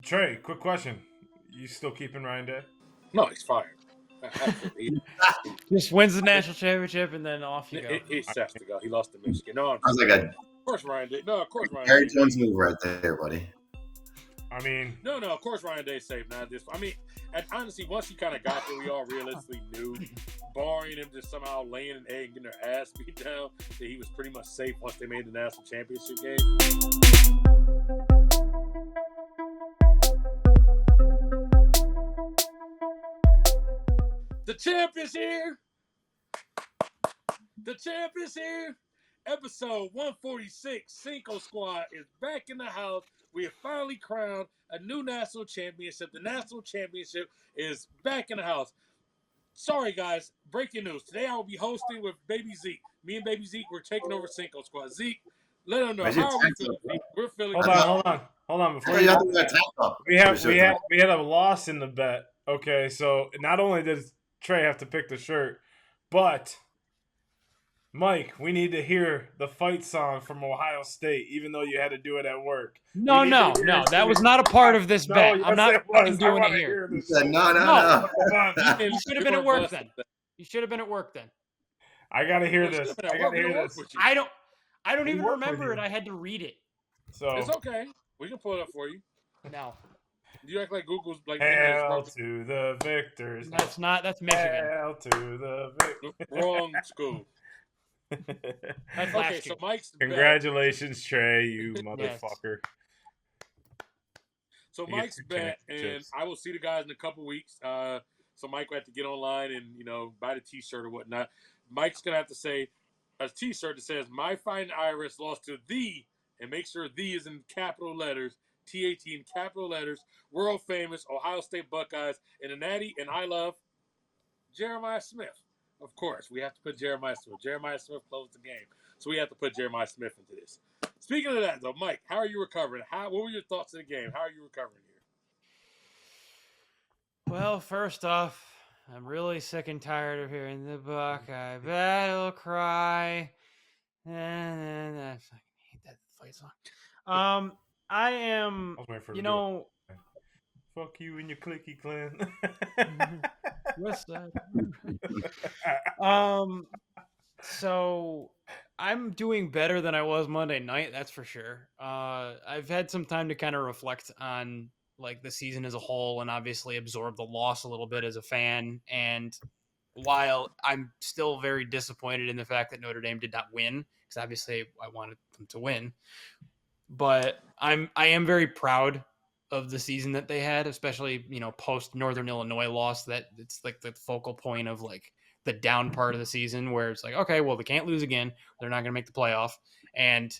Trey, quick question. You still keeping Ryan Day? No, he's fired. Absolutely. Just wins the national championship and then off you go. He's set to go. He lost to Michigan. No, Sounds like a of course Ryan Day. No, of course Ryan Harry Day. Jones move right there, buddy. I mean, No, of course Ryan Day's safe now. And honestly, once he kind of got there, we all realistically knew, barring him just somehow laying an egg and getting their ass beat down, that he was pretty much safe once they made the national championship game. The champ is here. The champ is here. Episode 146, Cinco Squad is back in the house. We have finally crowned a new national championship. The national championship is back in the house. Sorry, guys. Breaking news. Today I will be hosting with Baby Zeke. Me and Baby Zeke, we're taking over Cinco Squad. Zeke, let them know. How are we feeling, Zeke? We're feeling hold on. Before you have to wear a tank top. we had a loss in the bet. Okay, so not only does Trey have to pick the shirt, but Mike, we need to hear the fight song from Ohio State, even though you had to do it at work. No. That was not a part of this bet. I'm not doing it here. No. You should have been at work then. You should have been at work then. I gotta hear this. I don't even remember it. I had to read it. So it's okay. We can pull it up for you. No. You act like Google's like Hail to the victors. That's Michigan. Hail to the victors. Wrong school. Okay, so Mike's congratulations, Trey, you motherfucker. So Mike's bet, and I will see the guys in a couple weeks. So Mike will have to get online and buy the T-shirt or whatnot. Mike's gonna have to say a T-shirt that says "My Fighting Irish lost to the," and make sure "the" is in capital letters, TAT in capital letters. World famous Ohio State Buckeyes in the Natty, and I love Jeremiah Smith. Of course, we have to put Jeremiah Smith. Jeremiah Smith closed the game, so we have to put Jeremiah Smith into this. Speaking of that, though, Mike, how are you recovering? What were your thoughts of the game? How are you recovering here? Well, first off, I'm really sick and tired of hearing the Buckeye battle cry. I fucking hate that fight song. I am, fuck you and your clicky clan. What's that? So I'm doing better than I was Monday night, that's for sure. I've had some time to kind of reflect on like the season as a whole and obviously absorb the loss a little bit as a fan. And while I'm still very disappointed in the fact that Notre Dame did not win, because obviously I wanted them to win, but I am very proud of the season that they had, especially, post Northern Illinois loss, that it's like the focal point of like the down part of the season where it's like, okay, well, they can't lose again. They're not going to make the playoff. And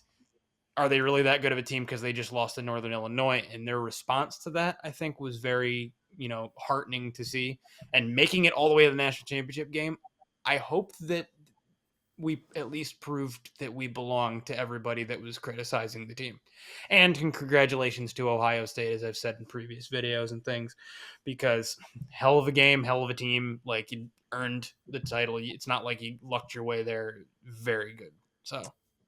are they really that good of a team because they just lost to Northern Illinois? And their response to that, I think, was very, heartening to see. And making it all the way to the national championship game, I hope that we at least proved that we belong to everybody that was criticizing the team. And congratulations to Ohio State, as I've said in previous videos and things, because hell of a game, hell of a team. Like, you earned the title. It's not like you lucked your way there. Very good. So,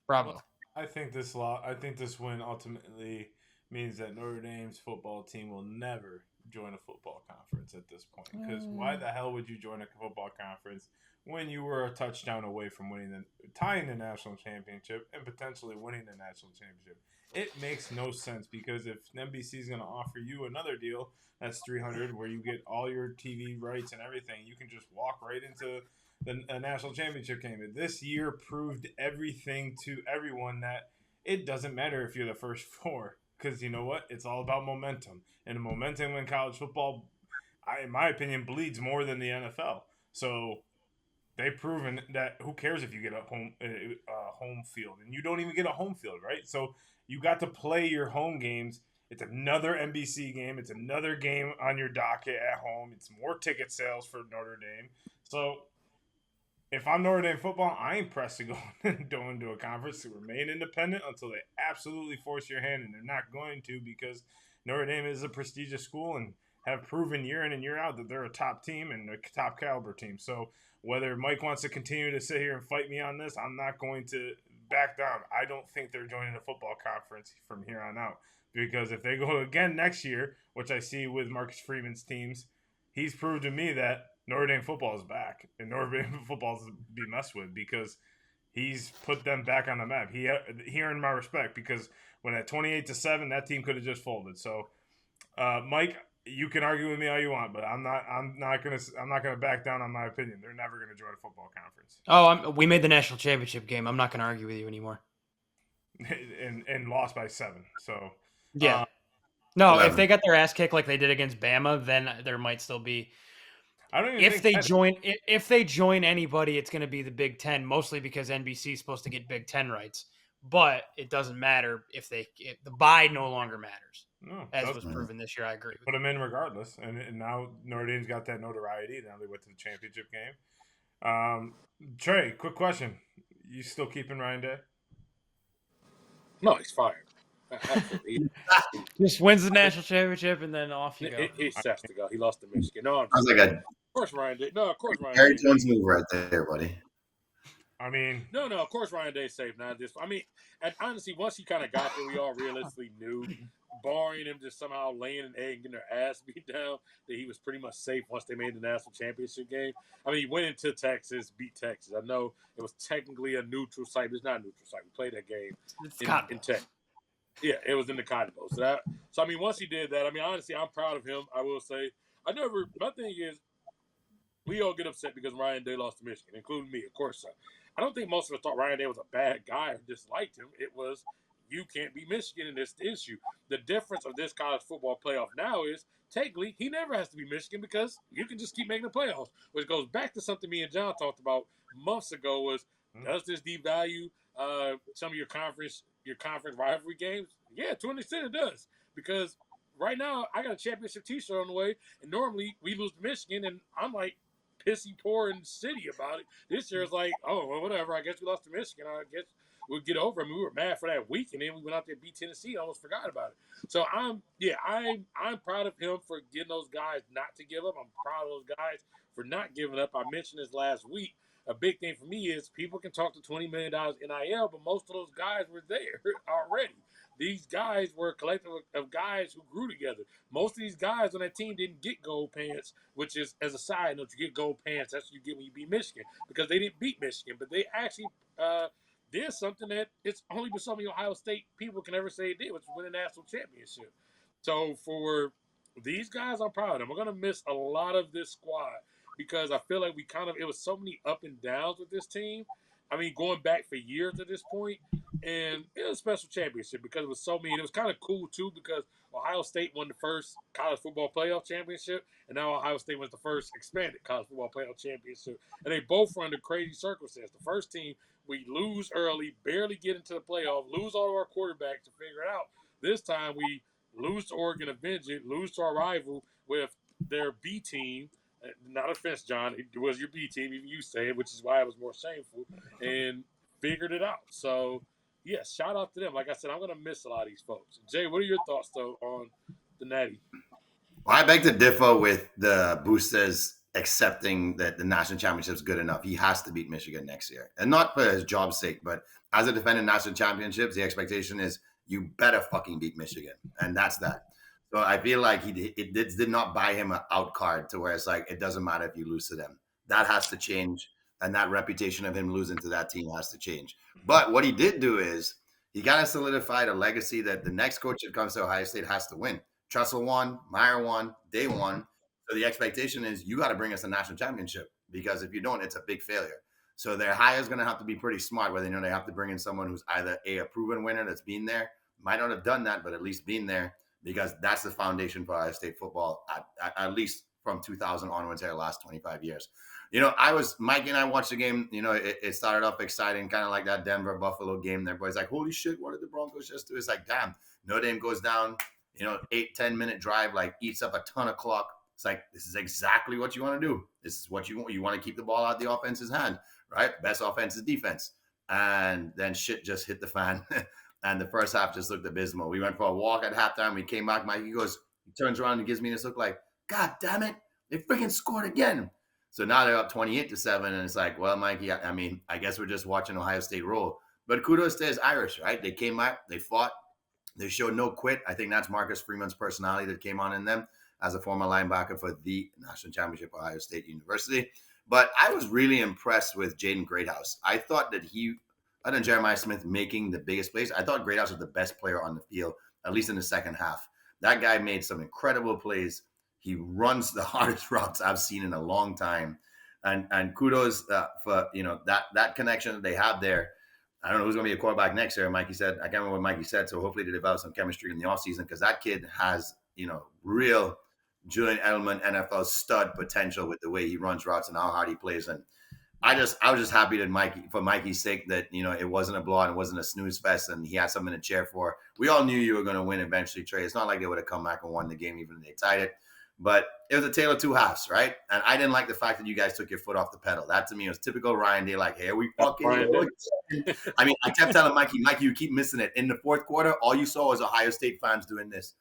bravo. I think this win ultimately means that Notre Dame's football team will never join a football conference at this point. Because why the hell would you join a football conference when you were a touchdown away from tying the national championship and potentially winning the national championship? It makes no sense, because if NBC is going to offer you another deal that's $300, where you get all your TV rights and everything, you can just walk right into the national championship game. This year proved everything to everyone that it doesn't matter if you're the first four, because you know what? It's all about momentum, and momentum in college football, in my opinion, bleeds more than the NFL. So they've proven that who cares if you get a home field, and you don't even get a home field, right? So you got to play your home games. It's another NBC game. It's another game on your docket at home. It's more ticket sales for Notre Dame. So if I'm Notre Dame football, I ain't pressed to go into a conference, to remain independent until they absolutely force your hand, and they're not going to, because Notre Dame is a prestigious school and have proven year in and year out that they're a top team and a top caliber team. So whether Mike wants to continue to sit here and fight me on this, I'm not going to back down. I don't think they're joining a football conference from here on out. because if they go again next year, which I see with Marcus Freeman's teams, he's proved to me that Notre Dame football is back and Notre Dame football is to be messed with because he's put them back on the map. He earned my respect because when at 28-7, that team could have just folded. So, Mike, you can argue with me all you want, but I'm not gonna back down on my opinion. They're never gonna join a football conference. Oh, we made the national championship game. I'm not gonna argue with you anymore. and lost by 7. So yeah, no. 11. If they got their ass kicked like they did against Bama, then there might still be. I don't even If think if they join anybody, it's going to be the Big Ten, mostly because NBC is supposed to get Big Ten rights. But it doesn't matter if the bye no longer matters, as was proven this year. I agree. Put them in regardless, and now Notre Dame's got that notoriety. Now they went to the championship game. Trey, quick question: you still keeping Ryan Day? No, he's fired. Just wins the national championship and then off you go. He's set to go. He lost to Michigan. No, Sounds like a of course Ryan Day. No, of course Ryan Harry Day. Jones move right there, buddy. I mean, no, of course Ryan Day's safe now. And honestly, once he kind of got there, we all realistically knew, barring him just somehow laying an egg and getting their ass beat down, that he was pretty much safe once they made the national championship game. I mean, he went into Texas, beat Texas. I know it was technically a neutral site, but it's not a neutral site. We played that game in Texas. Yeah, it was in the Cotton Bowl. So I mean, once he did that, I mean, honestly, I'm proud of him. I will say, my thing is, we all get upset because Ryan Day lost to Michigan, including me, of course. So I don't think most of us thought Ryan Day was a bad guy or disliked him. It was, you can't beat Michigan in this issue. The difference of this college football playoff now is, technically, he never has to be Michigan because you can just keep making the playoffs, which goes back to something me and John talked about months ago was, does this devalue some of your conference rivalry games? Yeah, to an extent it does. Because right now, I got a championship t-shirt on the way, and normally we lose to Michigan, and I'm like pissy poor and city about it. This year it's like, oh, well, whatever. I guess we lost to Michigan. I guess we'll get over it. I mean, we were mad for that week, and then we went out there and beat Tennessee. I almost forgot about it. So I'm proud of him for getting those guys not to give up. I'm proud of those guys for not giving up. I mentioned this last week. A big thing for me is people can talk to $20 million NIL, but most of those guys were there already. These guys were a collective of guys who grew together. Most of these guys on that team didn't get gold pants, which is, as a side note, you get gold pants. That's what you get when you beat Michigan, because they didn't beat Michigan, but they actually did something that it's only been some of the Ohio State people can ever say it did, which was win a national championship. So for these guys, I'm proud of them. We're going to miss a lot of this squad because I feel like it was so many up and downs with this team. I mean, going back for years at this point, and it was a special championship because it was so many. And it was kind of cool, too, because Ohio State won the first college football playoff championship, and now Ohio State was the first expanded college football playoff championship. And they both were under crazy circumstances. The first team, we lose early, barely get into the playoff, lose all of our quarterbacks to figure it out. This time, we lose to Oregon, avenge it, lose to our rival with their B team. Not offense, John. It was your B team, even you say it, which is why it was more shameful, and figured it out. So, yes, shout out to them. Like I said, I'm going to miss a lot of these folks. Jay, what are your thoughts, though, on the Natty? Well, I beg to differ with the boosters accepting that the national championship is good enough. He has to beat Michigan next year. And not for his job's sake, but as a defending national championships, the expectation is you better fucking beat Michigan. And that's that. So I feel like it did not buy him an out card to where it's like, it doesn't matter if you lose to them. That has to change. And that reputation of him losing to that team has to change. But what he did do is he kind of solidified a legacy that the next coach that comes to Ohio State has to win. Tressel won, Meyer won, they won. So the expectation is you got to bring us a national championship, because if you don't, it's a big failure. So their hire is going to have to be pretty smart, whether they have to bring in someone who's either a proven winner that's been there, might not have done that, but at least been there, because that's the foundation for Ohio State football, at least from 2000 onwards, their last 25 years. Mike and I watched the game. It started off exciting, kind of like that Denver-Buffalo game. Everybody's like, holy shit, what did the Broncos just do? It's like, damn, Notre Dame goes down, 8-10 minute drive, like eats up a ton of clock. It's like, this is exactly what you want to do. This is what you want. You want to keep the ball out the offense's hand, right? Best offense is defense. And then shit just hit the fan. And the first half just looked abysmal. We went for a walk at halftime. We came back. He turns around and gives me this look like, God damn it, they freaking scored again. So now they're up 28-7. And it's like, well, Mikey, I guess we're just watching Ohio State roll. But kudos to his Irish, right? They came out, they fought. They showed no quit. I think that's Marcus Freeman's personality that came on in them as a former linebacker for the national championship, Ohio State University. But I was really impressed with Jaden Greathouse. I thought that other than Jeremiah Smith making the biggest plays, I thought Greathouse was the best player on the field, at least in the second half. That guy made some incredible plays. He runs the hardest routes I've seen in a long time. And kudos for that connection that they have there. I don't know who's going to be a quarterback next year. Mikey said, I can't remember what Mikey said. So hopefully they develop some chemistry in the offseason, because that kid has, real Julian Edelman NFL stud potential with the way he runs routes and how hard he plays. And I was just happy that for Mikey's sake, that, it wasn't a blowout, it wasn't a snooze fest, and he had something to cheer for. We all knew you were going to win eventually, Trey. It's not like they would have come back and won the game even if they tied it. But it was a tale of two halves, right? And I didn't like the fact that you guys took your foot off the pedal. That to me was typical Ryan Day. Like, hey, we fucking. I mean, I kept telling Mikey, you keep missing it. In the fourth quarter, all you saw was Ohio State fans doing this.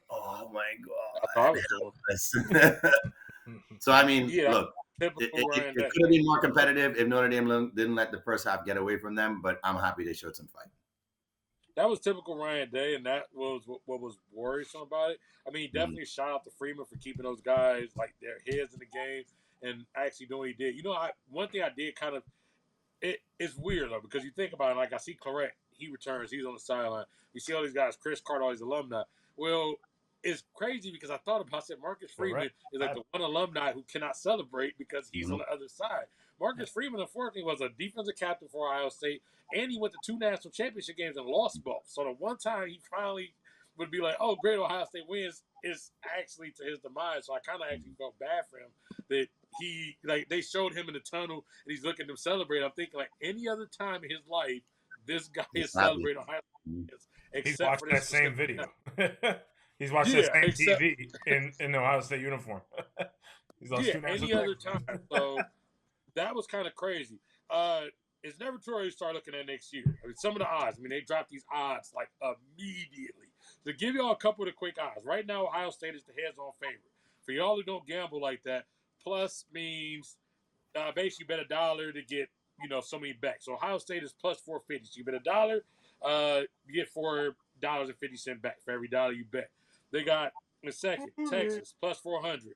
Oh my God! So I mean, look, it could have been more competitive if Notre Dame didn't let the first half get away from them. But I'm happy they showed some fight. That was typical Ryan Day, and that was what was worrisome about it. I mean, he definitely shout out to Freeman for keeping those guys like their heads in the game and actually doing what he did. One thing I did kind of it's weird though, because you think about it, like I see Claret, he returns, he's on the sideline. You see all these guys, Chris Carter, all these alumni. Well, it's crazy because I thought about it. Marcus Freeman is like the one alumni who cannot celebrate because he's on the other side. Marcus Freeman, unfortunately, was a defensive captain for Ohio State, and he went to 2 national championship games and lost both. So the one time he finally would be like, oh, great, Ohio State wins, is actually to his demise. So I kind of actually felt bad for him that they showed him in the tunnel and he's looking at them celebrate. I'm thinking, like, any other time in his life, this guy is celebrating Ohio State. He's watched that same video. He's watched the same TV in the Ohio State uniform. He's lost 2 any other time. So that was kind of crazy. It's never too early to start looking at next year. I mean, some of the odds. I mean, they dropped these odds like immediately. To give y'all a couple of the quick odds. Right now, Ohio State is the heads-on favorite. For y'all who don't gamble like that, plus means basically bet $1 to get so many bets. So Ohio State is plus 450. So you bet $1, you get $4.50 back for every dollar you bet. They got in second Texas plus 400,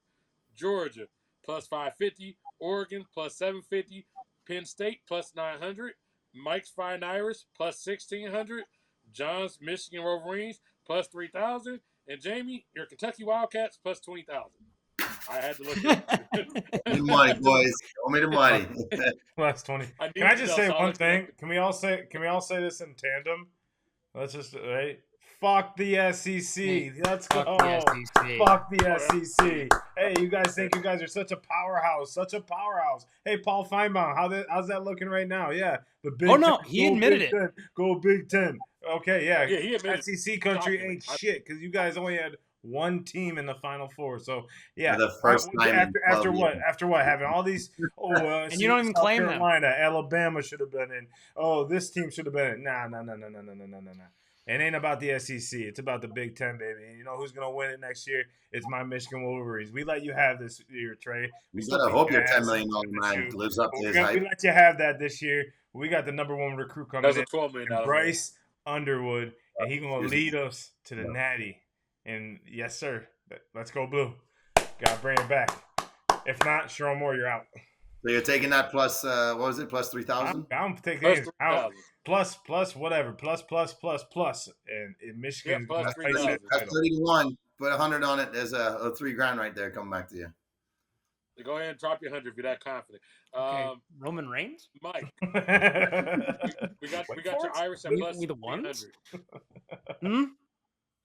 Georgia plus 550, Oregon plus 750, Penn State plus 900, Mike's Fighting Irish plus 1,600, John's Michigan Wolverines plus 3,000, and Jamie, your Kentucky Wildcats plus 20,000. I had to look at it. Money, boys. Show me the money. Plus 20. Can I just say one thing? Can we all say this in tandem? Let's just fuck the SEC. Let's go. Fuck the SEC. Hey, you guys think you guys are such a powerhouse. Hey, Paul Feinbaum, how's that looking right now? Yeah. The Big Ten, he admitted it. Go Big Ten. Okay, yeah. He admitted SEC country ain't shit because you guys only had one team in the Final Four. So, yeah. For the first time after what? After what? Having all these and you don't even claim Carolina, them. Alabama should have been in. Oh, this team should have been in. Nah. It ain't about the SEC. It's about the Big Ten, baby. And you know who's going to win it next year? It's my Michigan Wolverines. We let you have this year, Trey. We gotta hope your $10 million man lives up to his hype. We let you have that this year. We got the number 1 recruit coming in. That's a $12 million. Bryce Underwood, and he's going to lead us to the Natty. And yes, sir. Let's go blue. Got to bring it back. If not, Sherrone Moore, you're out. So you're taking that plus, what was it, plus 3,000? I'm taking it out. Plus, whatever. Plus. And in Michigan, plus that's 30-1. Put 100 on it. There's a $3,000 right there coming back to you. So go ahead and drop your 100 if you're that confident. Okay. Roman Reigns? Mike. we got your Irish at plus 1,600.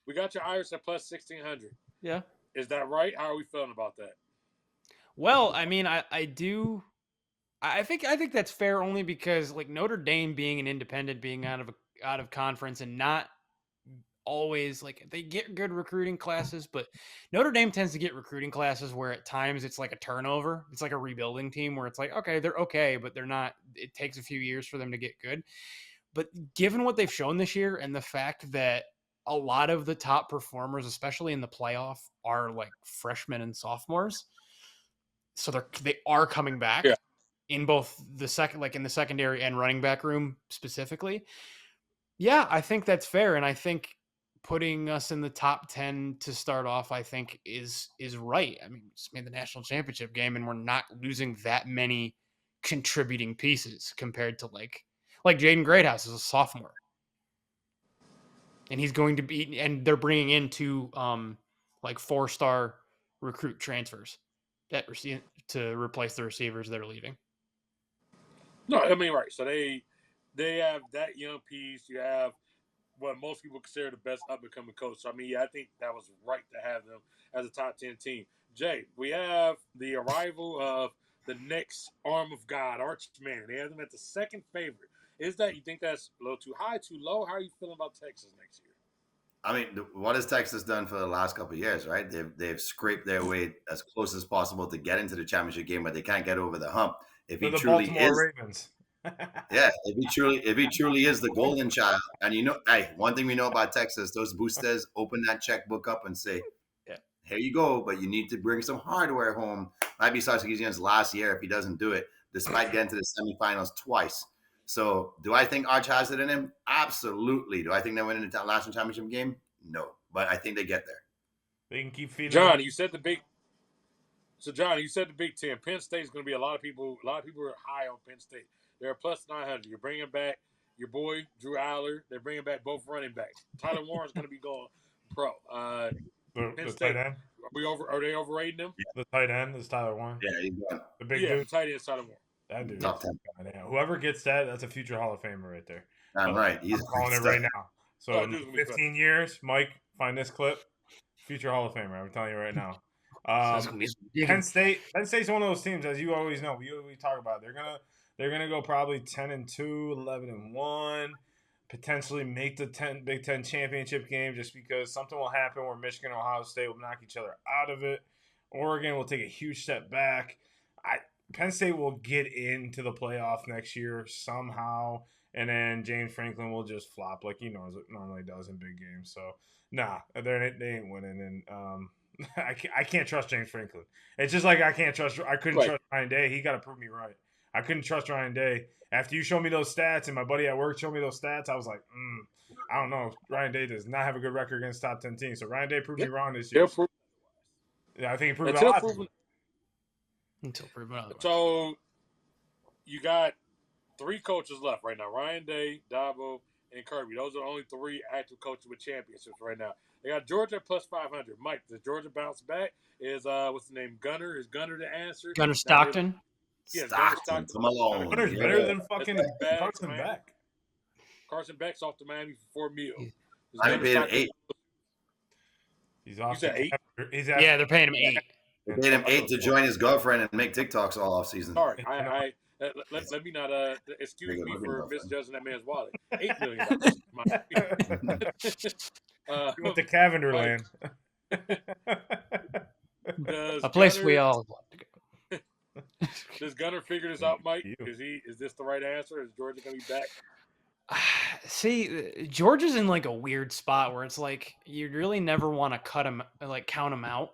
We got your Irish at plus 1,600. Yeah. Is that right? How are we feeling about that? Well, I mean, I do. I think that's fair only because like Notre Dame being an independent, being out of conference, and not always like they get good recruiting classes, but Notre Dame tends to get recruiting classes where at times it's like a turnover. It's like a rebuilding team where it's like, okay, they're okay, but they're not. It takes a few years for them to get good. But given what they've shown this year and the fact that a lot of the top performers, especially in the playoff, are like freshmen and sophomores. So they are coming back in both the secondary and running back room specifically. Yeah, I think that's fair. And I think putting us in the top 10 to start off, I think is right. I mean, we just made the national championship game, and we're not losing that many contributing pieces compared to like Jaden Greathouse is a sophomore, and he's going to be, and they're bringing in two like 4-star recruit transfers that to replace the receivers that are leaving. No, I mean, right. So they have that young piece. You have what most people consider the best up-and-coming coach. So, I mean, yeah, I think that was right to have them as a top 10 team. Jay, we have the arrival of the next arm of God, Archman. They have them at the second favorite. You think that's a little too high, too low? How are you feeling about Texas next year? I mean, what has Texas done for the last couple of years, right? They've scraped their way as close as possible to get into the championship game, but they can't get over the hump. If he truly is, Ravens. yeah, if he truly is the golden child, and hey, one thing we know about Texas, those boosters open that checkbook up and say, yeah, here you go, but you need to bring some hardware home. Might be Sarkisian's last year if he doesn't do it, despite getting to the semifinals twice. So, do I think Arch has it in him? Absolutely. Do I think they're winning the national championship game? No, but I think they get there. They can keep feeding. John, you said the Big. So, John, you said the Big Ten. Penn State is going to be a lot of people are high on Penn State. They're plus 900. You're bringing back your boy Drew Aller. They're bringing back both running backs. Tyler Warren's going to be going pro. The tight end. Are they overrating them? The tight end is Tyler Warren. Yeah, he's done. The big dude. The tight end is Tyler Warren. That dude. Top 10. Whoever gets that's a future Hall of Famer right there. I'm right. I'm calling it right now. So in 15 years, Mike, find this clip. Future Hall of Famer. I'm telling you right now. Penn State's one of those teams, as you always know. We talk about it. They're gonna go probably 10-2, 11-1, potentially make the Big Ten championship game just because something will happen where Michigan and Ohio State will knock each other out of it. Oregon will take a huge step back. Penn State will get into the playoff next year somehow, and then James Franklin will just flop like he normally does in big games. So, nah, they ain't winning. And I can't trust James Franklin. It's just like I couldn't trust Ryan Day. He got to prove me right. I couldn't trust Ryan Day. After you showed me those stats and my buddy at work showed me those stats, I was like, I don't know. Ryan Day does not have a good record against top 10 teams. So Ryan Day proved me wrong this year. Yeah, I think he proved a lot. Until proven otherwise. So you got 3 coaches left right now: Ryan Day, Dabo, and Kirby. Those are the only 3 active coaches with championships right now. They got Georgia plus 500. Mike, does Georgia bounce back? Is what's the name? Gunner? Is Gunner the answer? Gunner Stockton? Yeah, Stockton. Come along. Gunner's better than fucking Carson Beck. Carson Beck's off to Miami for $4 million. I paid him 8. He's off. You said 8? Yeah, they're paying him 8. They paid him 8 to join his girlfriend and make TikToks all off season. Sorry, let me not excuse me for misjudging that man's wallet. $8 million. He went to Cavender Land. A place we all want to go. Does Gunner figure this out, Mike? Is this the right answer? Is Georgia gonna be back? See, Georgia's in like a weird spot where it's like you really never want to count them out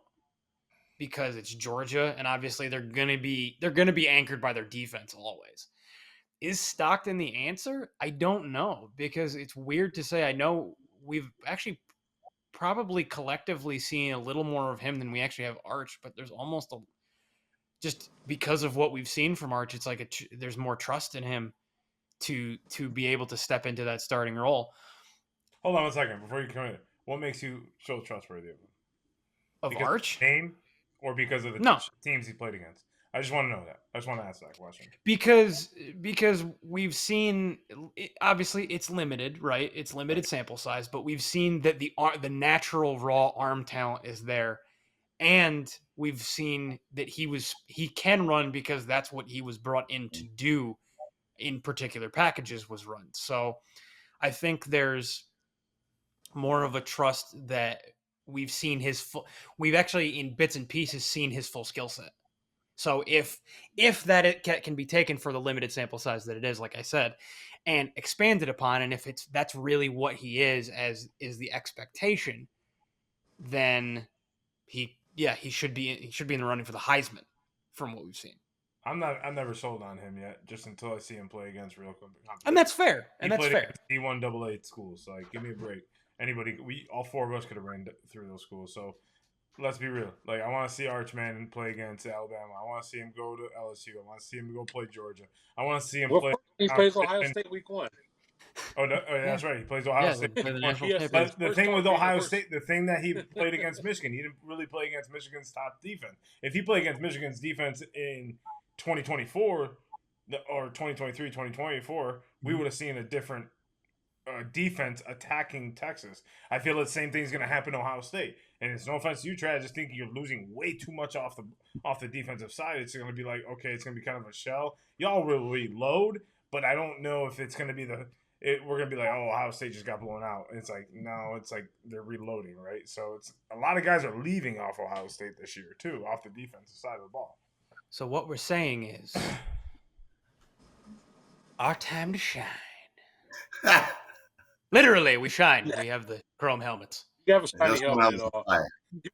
because it's Georgia, and obviously they're gonna be anchored by their defense always. Is Stockton the answer? I don't know, because it's weird to say. I know we've actually probably collectively seen a little more of him than we actually have Arch, but there's almost just because of what we've seen from Arch, it's like there's more trust in him to be able to step into that starting role. Hold on 1 second before you come in. What makes you so trustworthy of him? Arch? Of the name or because of the teams he played against? I just want to know that. I just want to ask that question. Because we've seen, obviously it's limited, right? It's limited sample size, but we've seen that the natural raw arm talent is there. And we've seen that he can run because that's what he was brought in to do in particular packages, was run. So I think there's more of a trust that we've seen we've actually in bits and pieces seen his full skill set. So if that can be taken for the limited sample size that it is, like I said, and expanded upon, and if that's really what he is, as is the expectation, then he should be in the running for the Heisman from what we've seen. I'm never sold on him yet, just until I see him play against real competition. And that's fair. He played against D1 AA schools. So give me a break. all four of us could have ran through those schools. So let's be real. Like, I want to see Arch Manning play against Alabama. I want to see him go to LSU. I want to see him go play Georgia. I want to see him play. He plays Ohio State week 1. Oh, no, that's right. He plays Ohio State. But the thing with Ohio State, the thing that he played against Michigan, he didn't really play against Michigan's top defense. If he played against Michigan's defense in 2024 or 2023, 2024, we would have seen a different defense attacking Texas. I feel the same thing is going to happen to Ohio State. And it's no offense to you, Trey. I just think you're losing way too much off the defensive side. It's going to be like, okay, it's going to be kind of a shell. Y'all will reload, but I don't know if it's going to be we're going to be like, oh, Ohio State just got blown out. It's like, no, it's like they're reloading, right? So it's a lot of guys are leaving off Ohio State this year, too, off the defensive side of the ball. So what we're saying is our time to shine. Literally, we shine. We have the chrome helmets. You have a shiny helmet.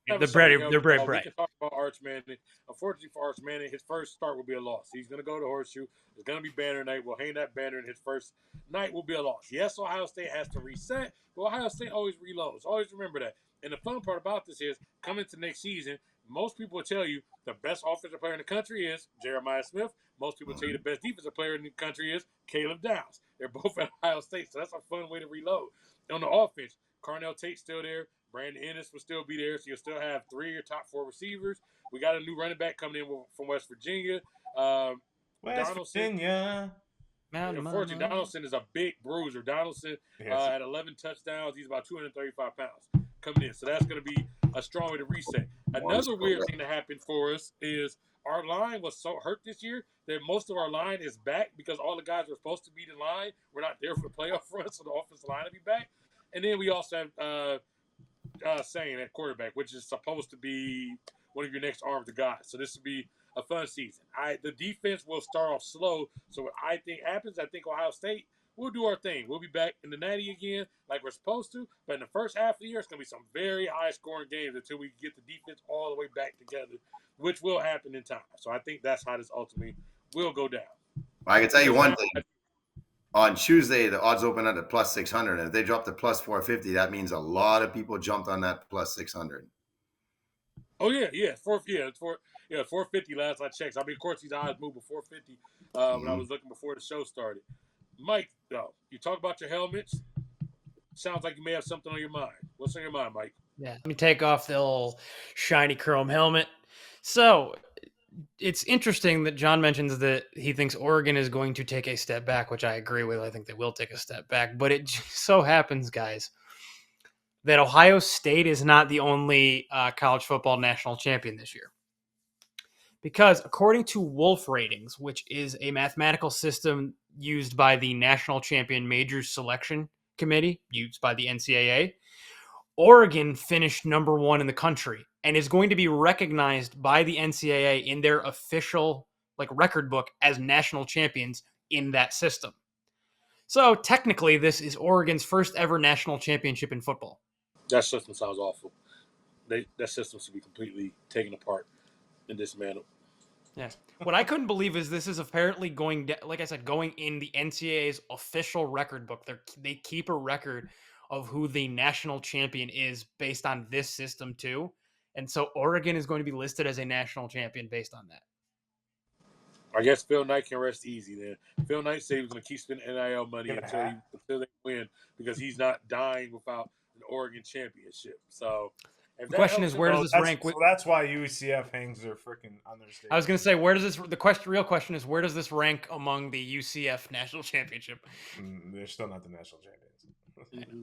They're very bright. We can talk about Arch Manning. Unfortunately for Arch Manning, his first start will be a loss. He's going to go to Horseshoe. It's going to be banner night. We'll hang that banner, and his first night will be a loss. Yes, Ohio State has to reset, but Ohio State always reloads. Always remember that. And the fun part about this is, coming to next season, most people will tell you the best offensive player in the country is Jeremiah Smith. Most people tell you the best defensive player in the country is Caleb Downs. They're both at Ohio State, so that's a fun way to reload. On the offense, Carnell Tate's still there. Brandon Ennis will still be there, so you'll still have 3 of your top 4 receivers. We got a new running back coming in from West Virginia. Virginia. Unfortunately, Donaldson is a big bruiser. Donaldson had 11 touchdowns. He's about 235 pounds coming in, so that's going to be a strong way to reset. Another weird thing that happened for us is our line was so hurt this year that most of our line is back because all the guys were supposed to be in line. We're not there for the playoff run, so the offensive line will be back. And then we also have Sane at quarterback, which is supposed to be one of your next arms to God. So this will be a fun season. The defense will start off slow. So what I think happens, I think Ohio State will do our thing. We'll be back in the Natty again like we're supposed to. But in the first half of the year, it's going to be some very high-scoring games until we get the defense all the way back together, which will happen in time. So I think that's how this ultimately will go down. I can tell you one thing. On Tuesday, the odds open at the plus 600. And if they drop to plus 450, that means a lot of people jumped on that plus 600. Oh, yeah. 450 last I checked. I mean, of course, these odds moved before 450 when I was looking before the show started. Mike, though, you talk about your helmets. Sounds like you may have something on your mind. What's on your mind, Mike? Yeah, let me take off the old shiny chrome helmet. So it's interesting that John mentions that he thinks Oregon is going to take a step back, which I agree with. I think they will take a step back. But it just so happens, guys, that Ohio State is not the only college football national champion this year. Because according to Wolf Ratings, which is a mathematical system used by the National Champion Majors Selection Committee, used by the NCAA, Oregon finished number 1 in the country and is going to be recognized by the NCAA in their official record book as national champions in that system. So technically, this is Oregon's first ever national championship in football. That system sounds awful. That system should be completely taken apart and dismantled. Yeah. What I couldn't believe is this is apparently going in the NCAA's official record book. They keep a record of who the national champion is based on this system too. And so Oregon is going to be listed as a national champion based on that. I guess Phil Knight can rest easy then. Phil Knight said he was going to keep spending NIL money until they win because he's not dying without an Oregon championship. So the question is, where does this rank? So that's why UCF hangs their freaking on their stage. I was going to say, where does this? Real question is, where does this rank among the UCF national championship? They're still not the national champions.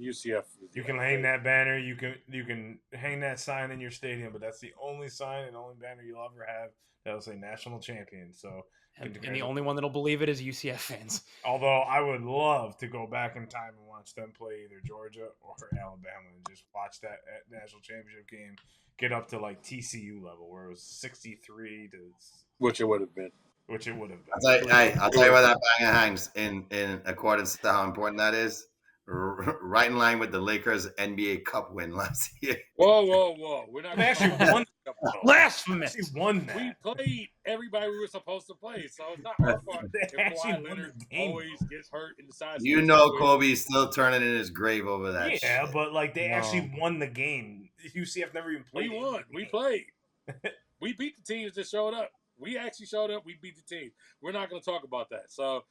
UCF. You can hang that banner. You can hang that sign in your stadium, but that's the only sign and only banner you'll ever have that'll say national champion. So. And the only one that'll believe it is UCF fans. Although I would love to go back in time and watch them play either Georgia or Alabama and just watch that national championship game get up to TCU level where it was 63 to. Which it would have been. I'll tell you where that banger hangs in accordance to how important that is. Right in line with the Lakers NBA Cup win last year. Whoa. We're not actually won the Cup Blasphemous. She won that. We played everybody we were supposed to play, so it's not our fault if Kawhi Leonard always gets hurt and decides. You know, Kobe's still turning in his grave over that. Yeah, shit. but like they actually won the game. UCF never even played. We won. We played. We beat the teams that showed up. We actually showed up. We beat the team. We're not going to talk about that. So,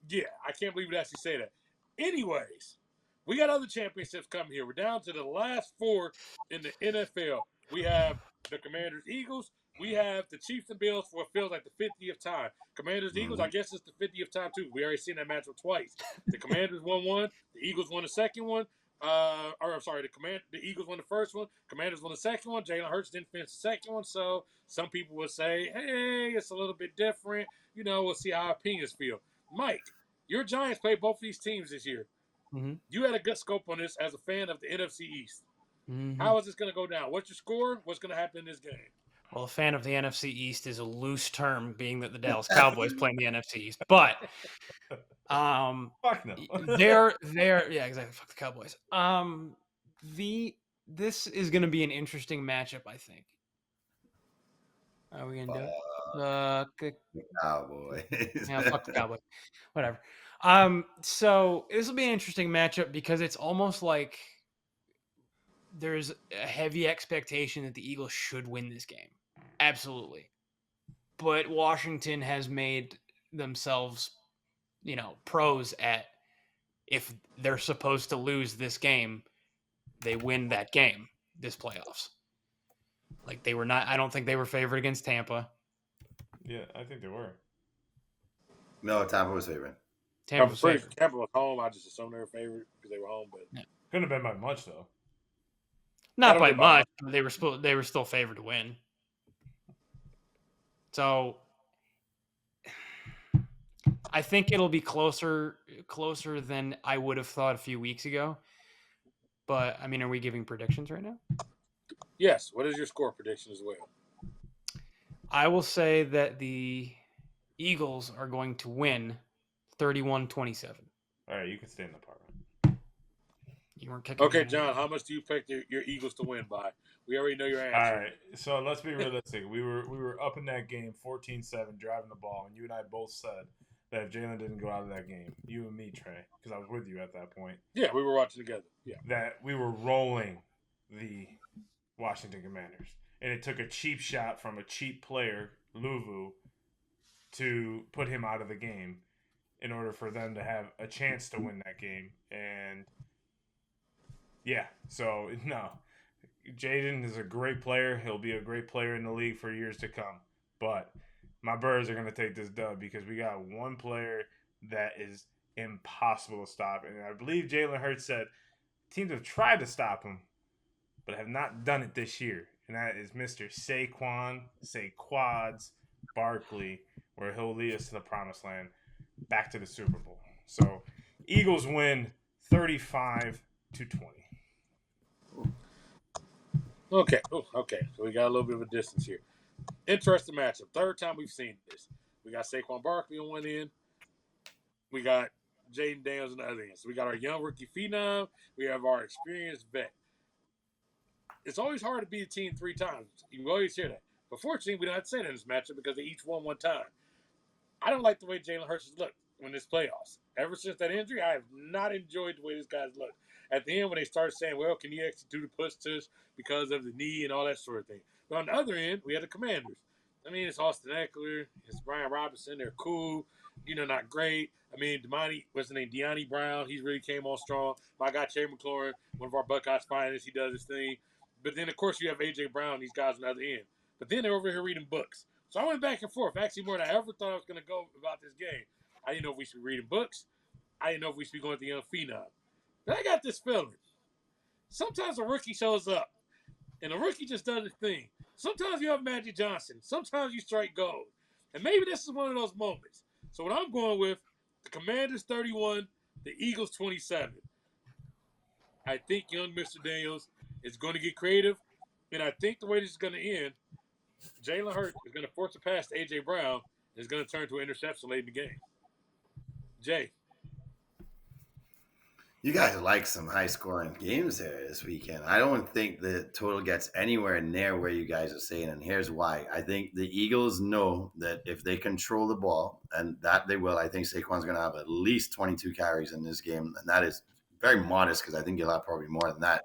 yeah, I can't believe we actually say that. Anyways, we got other championships coming here. We're down to the last 4 in the NFL. We have the Commanders Eagles. We have the Chiefs and Bills for what feels like the 50th time. Commanders Eagles, I guess it's the 50th time too. We already seen that matchup twice. The Commanders won one. The Eagles won the second one. The Eagles won the first one. Commanders won the second one. Jalen Hurts didn't finish the second one. So some people will say, hey, it's a little bit different. You know, we'll see how opinions feel. Mike, your Giants played both these teams this year. Mm-hmm. You had a good scope on this as a fan of the NFC East. Mm-hmm. How is this going to go down? What's your score? What's going to happen in this game? Well, a fan of the NFC East is a loose term, being that the Dallas Cowboys play in the NFC East. But fuck no. they're yeah, exactly. Fuck the Cowboys. This is going to be an interesting matchup, I think. Are we going to do it? Cowboys. Yeah, fuck the Cowboys. Whatever. So this will be an interesting matchup because it's almost like there's a heavy expectation that the Eagles should win this game. Absolutely. But Washington has made themselves, pros at if they're supposed to lose this game, they win that game, this playoffs. Like I don't think they were favored against Tampa. Yeah, I think they were. No, Tampa was favored. Tampa was home. I just assumed they were favored because they were home, but couldn't have been by much though. Not by much. But they were still favored to win. So I think it'll be closer than I would have thought a few weeks ago. But I mean, are we giving predictions right now? Yes. What is your score prediction as well? I will say that the Eagles are going to win 31-27. All right, you can stay in the apartment. You weren't kicking. Okay, John, how much do you pick your Eagles to win by? We already know your answer. All right, so let's be realistic. We were up in that game 14-7, driving the ball, and you and I both said that if Jalen didn't go out of that game, you and me, Trey, because I was with you at that point. Yeah, we were watching together. Yeah, that we were rolling the Washington Commanders, and it took a cheap shot from a cheap player, Luvu, to put him out of the game in order for them to have a chance to win that game. And yeah, so no, Jaden is a great player. He'll be a great player in the league for years to come. But my Birds are going to take this dub because we got one player that is impossible to stop. And I believe Jalen Hurts said teams have tried to stop him, but have not done it this year. And that is Mr. Saquads Barkley, where he'll lead us to the promised land, back to the Super Bowl. So Eagles win 35-20. Okay. So we got a little bit of a distance here. Interesting matchup. Third time we've seen this. We got Saquon Barkley on one end. We got Jaden Daniels on the other end. So we got our young rookie phenom. We have our experienced vet. It's always hard to beat a team 3 times. You always hear that. But fortunately, we don't have to say that in this matchup because they each won 1 time. I don't like the way Jalen Hurts has looked in this playoffs. Ever since that injury, I have not enjoyed the way this guy's looked. At the end, when they started saying, well, can you actually do the push tush because of the knee and all that sort of thing. But on the other end, we had the Commanders. I mean, it's Austin Eckler. It's Brian Robinson. They're cool. Not great. I mean, De'Ani Brown, he really came on strong. My guy, Terry McLaurin, one of our Buckeyes finest, he does his thing. But then, of course, you have A.J. Brown, these guys on the other end. But then they're over here reading books. So I went back and forth, actually more than I ever thought I was going to go about this game. I didn't know if we should be reading books. I didn't know if we should be going with the young phenom. But I got this feeling. Sometimes a rookie shows up, and a rookie just does his thing. Sometimes you have Magic Johnson. Sometimes you strike gold. And maybe this is one of those moments. So what I'm going with, the Commanders 31, the Eagles 27. I think young Mr. Daniels is going to get creative, and I think the way this is going to end, Jalen Hurts is going to force a pass to A.J. Brown and is going to turn to an interception late in the game. Jay. You guys like some high scoring games there this weekend. I don't think the total gets anywhere near where you guys are saying, and here's why. I think the Eagles know that if they control the ball, and that they will, I think Saquon's going to have at least 22 carries in this game, and that is very modest because I think he'll have probably more than that.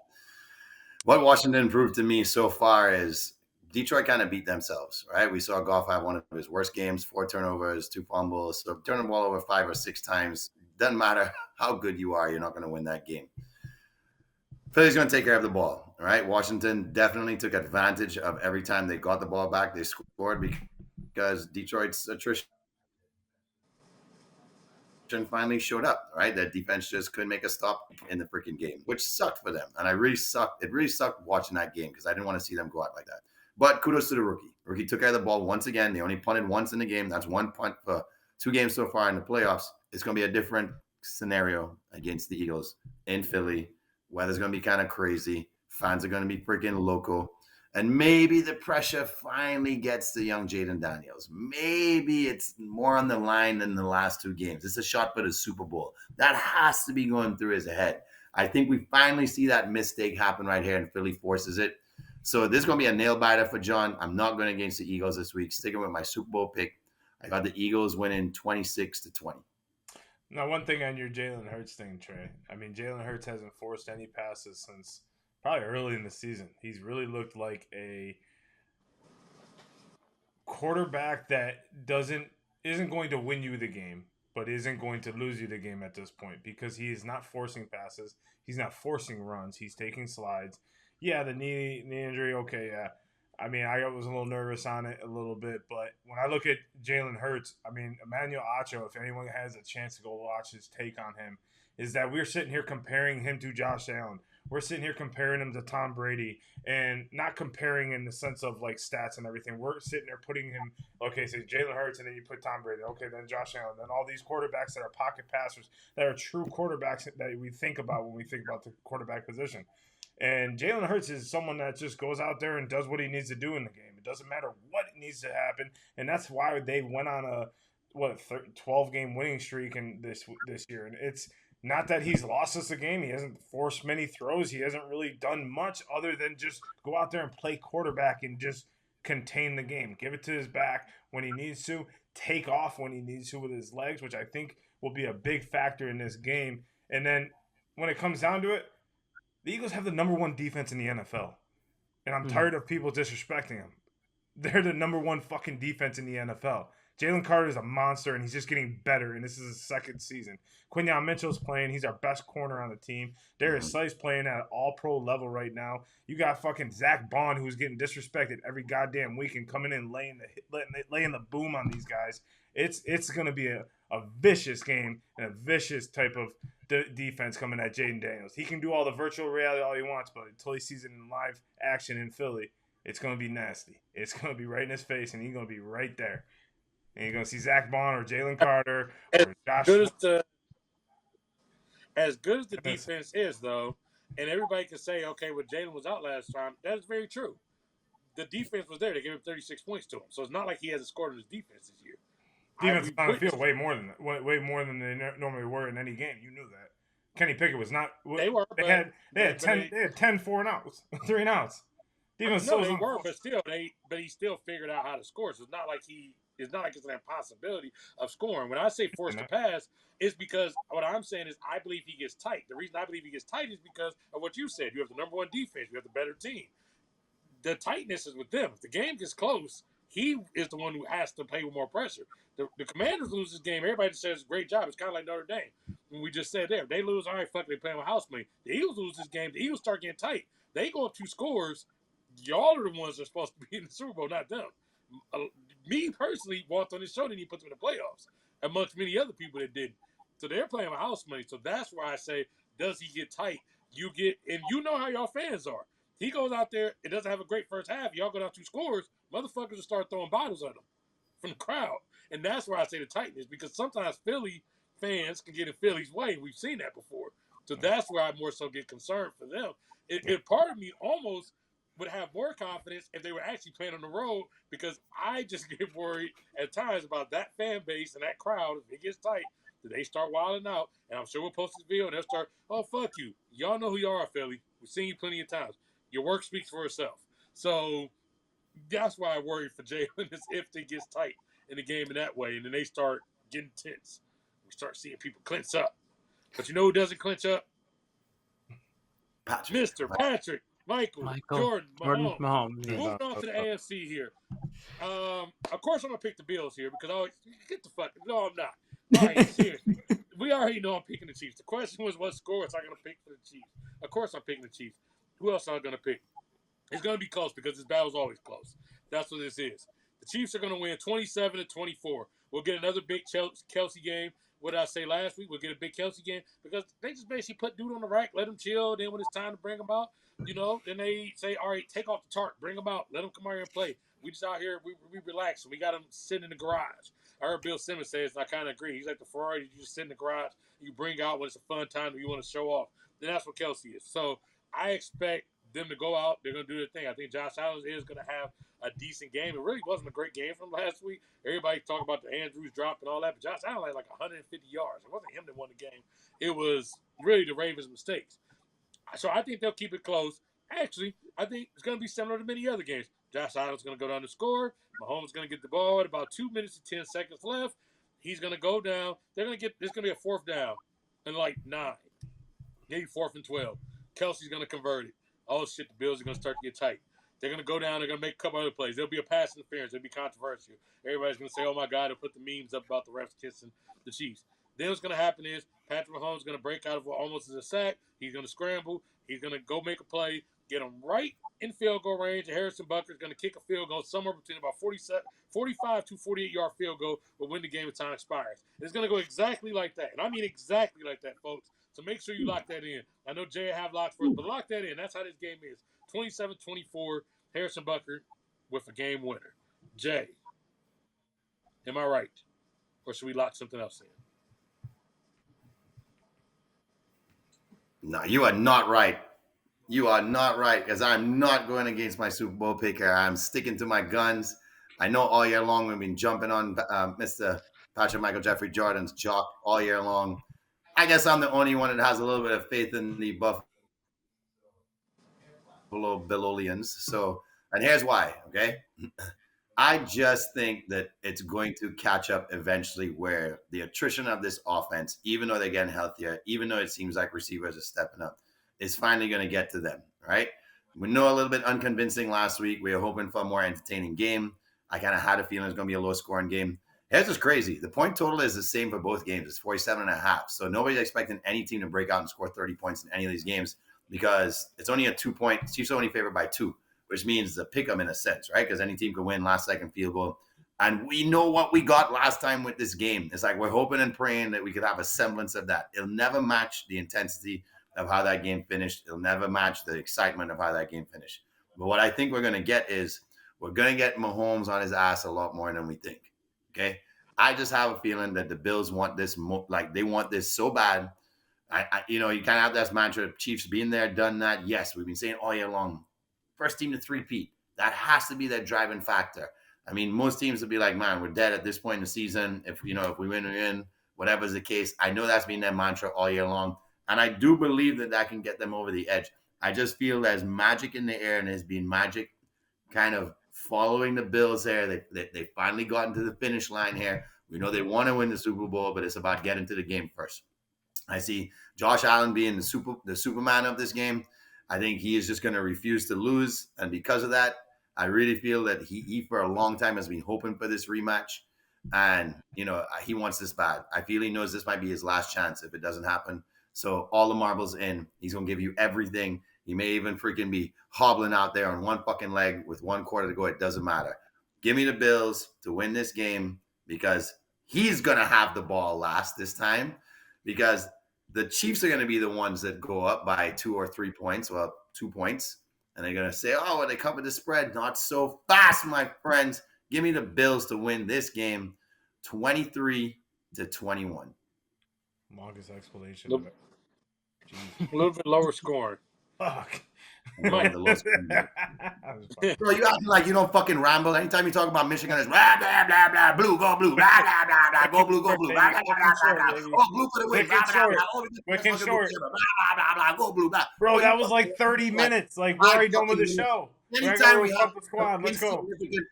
What Washington proved to me so far is Detroit kind of beat themselves, right? We saw Goff have one of his worst games, 4 turnovers, 2 fumbles. So turning the ball over 5 or 6 times, doesn't matter how good you are, you're not going to win that game. Philly's going to take care of the ball, all right? Washington definitely took advantage of every time they got the ball back. They scored because Detroit's attrition finally showed up, right? That defense just couldn't make a stop in the freaking game, which sucked for them. And it really sucked watching that game because I didn't want to see them go out like that. But kudos to the rookie. Rookie took care of the ball once again. They only punted once in the game. That's 1 punt for 2 games so far in the playoffs. It's going to be a different scenario against the Eagles in Philly. Weather's going to be kind of crazy. Fans are going to be freaking loco. And maybe the pressure finally gets to young Jaden Daniels. Maybe it's more on the line than the last 2 games. It's a shot for the Super Bowl. That has to be going through his head. I think we finally see that mistake happen right here, and Philly forces it. So this is going to be a nail biter for John. I'm not going against the Eagles this week. Sticking with my Super Bowl pick. I got the Eagles winning 26-20. Now, one thing on your Jalen Hurts thing, Trey. I mean, Jalen Hurts hasn't forced any passes since probably early in the season. He's really looked like a quarterback that isn't going to win you the game, but isn't going to lose you the game at this point because he is not forcing passes. He's not forcing runs. He's taking slides. Yeah, the knee injury, okay, yeah. I mean, I was a little nervous on it a little bit, but when I look at Jalen Hurts, I mean, Emmanuel Acho, if anyone has a chance to go watch his take on him, is that we're sitting here comparing him to Josh Allen. We're sitting here comparing him to Tom Brady, and not comparing in the sense of like stats and everything. We're sitting there putting him, okay, so Jalen Hurts, and then you put Tom Brady, okay, then Josh Allen, then all these quarterbacks that are pocket passers, that are true quarterbacks that we think about when we think about the quarterback position. And Jalen Hurts is someone that just goes out there and does what he needs to do in the game. It doesn't matter what needs to happen, and that's why they went on a 12-game winning streak in this year. And it's not that he's lost us a game. He hasn't forced many throws. He hasn't really done much other than just go out there and play quarterback and just contain the game. Give it to his back when he needs to. Take off when he needs to with his legs, which I think will be a big factor in this game. And then when it comes down to it, the Eagles have the number 1 defense in the NFL. And I'm tired of people disrespecting them. They're the number 1 fucking defense in the NFL. Jalen Carter is a monster, and he's just getting better, and this is his 2nd season. Quinyon Mitchell's playing. He's our best corner on the team. Darius Slay's playing at an all-pro level right now. You got fucking Zach Bond, who's getting disrespected every goddamn week and coming in laying the boom on these guys. It's going to be a vicious game and a vicious type of defense coming at Jaden Daniels. He can do all the virtual reality all he wants, but until he sees it in live action in Philly, it's going to be nasty. It's going to be right in his face, and he's going to be right there. And you're going to see Zach Bond or Jalen Carter or Josh. As good as the defense is, though, and everybody can say, okay, well, Jalen was out last time. That is very true. The defense was there. They gave him 36 points to him. So it's not like he hasn't scored in his defense this year. Defense on the field way more than they normally were in any game. You knew that. Kenny Pickett was not. They were. They had 10 4 and outs, 3 and outs. Defense no, they were, but still, he still figured out how to score. So it's not like it's an impossibility of scoring. When I say forced to pass, it's because what I'm saying is I believe he gets tight. The reason I believe he gets tight is because of what you said. You have the number 1 defense. You have the better team. The tightness is with them. If the game gets close, he is the one who has to play with more pressure. The Commanders lose this game. Everybody just says, great job. It's kind of like Notre Dame. When we just said there, they lose, all right, fuck, they playing with house money. The Eagles lose this game. The Eagles start getting tight. They go up 2 scores. Y'all are the ones that are supposed to be in the Super Bowl, not them. Me personally walked on this show and he put them in the playoffs, amongst many other people that didn't. So they're playing with house money. So that's why I say, does he get tight? And you know how y'all fans are. He goes out there, it doesn't have a great first half. Y'all go down 2 scores, motherfuckers will start throwing bottles at him from the crowd. And that's why I say the tightness, because sometimes Philly fans can get in Philly's way. We've seen that before. So that's where I more so get concerned for them. Part of me almost would have more confidence if they were actually playing on the road, because I just get worried at times about that fan base and that crowd. If it gets tight, that they start wilding out, and I'm sure we'll post this video, and they'll start, oh, fuck you. Y'all know who you are, Philly. We've seen you plenty of times. Your work speaks for itself. So that's why I worry for Jalen is if they gets tight in the game in that way, and then they start getting tense. We start seeing people clinch up. But you know who doesn't clinch up? Patrick. Mr. Patrick, Michael Jordan Mahomes. Moving on to the AFC here. Of course, I'm going to pick the Bills here because I always get the fuck. No, I'm not. All right, seriously. We already know I'm picking the Chiefs. The question was what score was I going to pick for the Chiefs? Of course, I'm picking the Chiefs. Who else am I going to pick? It's going to be close because this battle's always close. That's what this is. The Chiefs are going to win 27-24. We'll get another big Kelsey game. What did I say last week? We'll get a big Kelsey game because they just basically put dude on the rack, let him chill. Then when it's time to bring him out, then they say, all right, take off the tarp, bring him out, let him come out here and play. We just out here, we relax. We got him sitting in the garage. I heard Bill Simmons say this, and I kind of agree. He's like the Ferrari. You just sit in the garage. You bring out when it's a fun time and you want to show off. Then that's what Kelsey is. So I expect them to go out. They're going to do their thing. I think Josh Allen is going to have a decent game. It really wasn't a great game from last week. Everybody talking about the Andrews drop and all that, but Josh Allen had like 150 yards. It wasn't him that won the game. It was really the Ravens' mistakes. So I think they'll keep it close. Actually, I think it's going to be similar to many other games. Josh Allen's going to go down to score. Mahomes is going to get the ball at about 2 minutes and 10 seconds left. He's going to go down. There's going to be a fourth down and like 9. Maybe 4th and 12. Kelsey's going to convert it. Oh, shit, the Bills are going to start to get tight. They're going to go down. They're going to make a couple other plays. There'll be a pass interference. It'll be controversial. Everybody's going to say, oh, my God, they'll put the memes up about the refs kissing the Chiefs. Then what's going to happen is Patrick Mahomes is going to break out of what almost is a sack. He's going to scramble. He's going to go make a play, get him right in field goal range. And Harrison Butker is going to kick a field goal somewhere between about 45 to 48-yard field goal will win the game as time expires. It's going to go exactly like that. And I mean exactly like that, folks. So make sure you lock that in. I know Jay have locks for us, but lock that in. That's how this game is. 27-24, Harrison Butker with a game winner. Jay, am I right? Or should we lock something else in? No, you are not right. You are not right because I'm not going against my Super Bowl picker. I'm sticking to my guns. I know all year long we've been jumping on Mr. Patrick Michael Jeffrey Jordan's jock all year long. I guess I'm the only one that has a little bit of faith in the Buffalo Billions. So, and here's why, okay? I just think that it's going to catch up eventually where the attrition of this offense, even though they're getting healthier, even though it seems like receivers are stepping up, is finally going to get to them, right? We know a little bit unconvincing last week. We were hoping for a more entertaining game. I kind of had a feeling it was going to be a low-scoring game. Here's what's crazy. The point total is the same for both games. It's 47.5. So nobody's expecting any team to break out and score 30 points in any of these games because it's only a 2-point. Chiefs are only favored by 2, which means the pick 'em in a sense, right? Because any team can win last-second field goal. And we know what we got last time with this game. It's like we're hoping and praying that we could have a semblance of that. It'll never match the intensity of how that game finished. It'll never match the excitement of how that game finished. But what I think we're going to get is we're going to get Mahomes on his ass a lot more than we think. Okay, I just have a feeling that the Bills want this, they want this so bad. You kind of have that mantra of Chiefs being there, done that. Yes, we've been saying all year long, first team to three-peat. That has to be that driving factor. I mean, most teams would be like, man, we're dead at this point in the season. If we win, we win. Whatever's the case, I know that's been their mantra all year long, and I do believe that can get them over the edge. I just feel there's magic in the air, and there's been magic kind of following the Bills there. They finally gotten to the finish line here. We know they want to win the Super Bowl, but it's about getting to the game first. I see Josh Allen being the Superman of this game. I think he is just going to refuse to lose, and because of that, I really feel that he for a long time has been hoping for this rematch, and he wants this bad. I feel he knows this might be his last chance if it doesn't happen. So all the marbles in. He's going to give you everything. He may even freaking be hobbling out there on one fucking leg with 1 quarter to go. It doesn't matter. Give me the Bills to win this game because he's going to have the ball last this time because the Chiefs are going to be the ones that go up by 2 or 3 points. Well, 2 points. And they're going to say, oh, well, they covered the spread. Not so fast, my friends. Give me the Bills to win this game 23-21. Longest explanation. A little bit lower scoring. Fuck. And going with the low scoring game. Bro, you acting like you don't fucking ramble. Anytime you talk about Michigan, it's blah, blah, blah, blah, blue, go blue, blah, blah, blah, blah, go blue, go blue, blah, blah, blah, blah, blah. Oh, blue for the win, blah, blah, blah. Oh, Quick and short. Blah, blah, blah, go blue, blah. Bro, that was like 30 minutes. Like, we're already done with the show. Anytime we have the squad, let's go.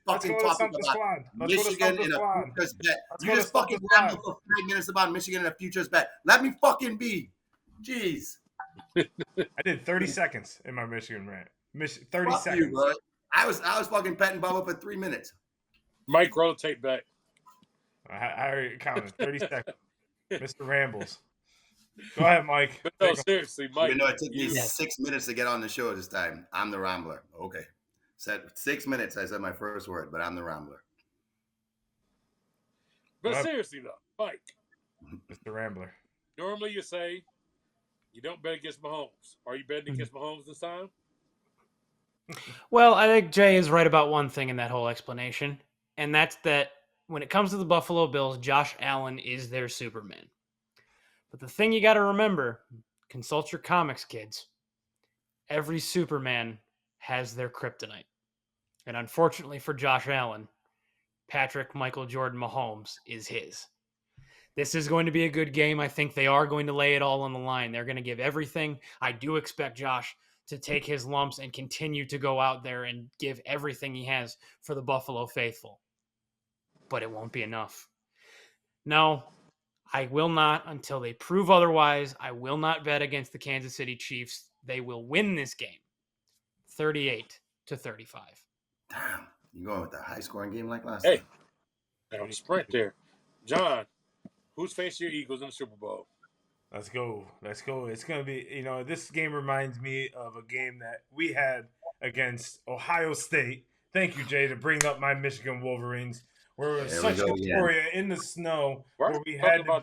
Let's go to Stump the Squad. Michigan in a futures bet. You just fucking ramble for 5 minutes about Michigan in a futures bet. Let me fucking be. Jeez. I did 30 seconds in my Michigan rant. 30 Fuck seconds. You, bro. I was fucking petting Bubba for 3 minutes. Mike, roll the tape back. I already counted 30 seconds. Mr. Rambles. Go ahead, Mike. But no, seriously, Mike. Even though it took me 6 minutes to get on the show this time, I'm the Rambler. Okay. Said 6 minutes, I said my first word, but I'm the Rambler. But seriously, though, Mike. Mr. Rambler. Normally you say you don't bet against Mahomes. Are you betting against Mahomes this time? Well, I think Jay is right about one thing in that whole explanation, and that's that when it comes to the Buffalo Bills, Josh Allen is their Superman. But the thing you got to remember, consult your comics, kids. Every Superman has their kryptonite. And unfortunately for Josh Allen, Patrick Michael Jordan Mahomes is his. This is going to be a good game. I think they are going to lay it all on the line. They're going to give everything. I do expect Josh to take his lumps and continue to go out there and give everything he has for the Buffalo faithful. But it won't be enough. No, I will not until they prove otherwise. I will not bet against the Kansas City Chiefs. They will win this game 38-35. Damn. You going with the high scoring game like last time? Hey, on the sprint there. John, who's facing your Eagles in the Super Bowl? Let's go. It's going to be, this game reminds me of a game that we had against Ohio State. Thank you, Jay, to bring up my Michigan Wolverines, where it was such euphoria in the snow, where we had to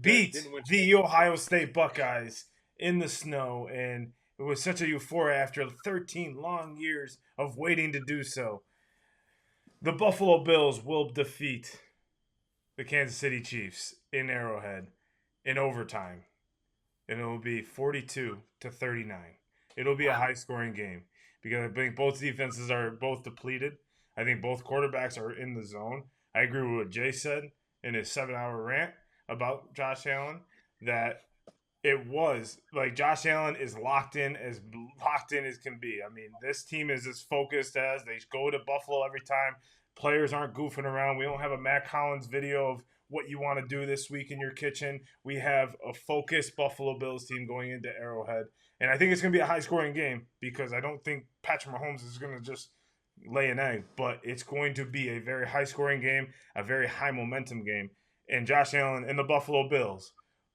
beat the Ohio State Buckeyes in the snow, and it was such a euphoria after 13 long years of waiting to do so. The Buffalo Bills will defeat the Kansas City Chiefs in Arrowhead in overtime, and it will be 42-39. It'll be a high-scoring game because I think both defenses are both depleted. I think both quarterbacks are in the zone. I agree with what Jay said in his 7-hour rant about Josh Allen, that it was like Josh Allen is locked in as can be. I mean, this team is as focused as they go to Buffalo every time. Players aren't goofing around. We don't have a Matt Collins video of what you want to do this week in your kitchen. We have a focused Buffalo Bills team going into Arrowhead. And I think it's going to be a high-scoring game because I don't think Patrick Mahomes is going to just lay an egg. But it's going to be a very high-scoring game, a very high-momentum game. And Josh Allen and the Buffalo Bills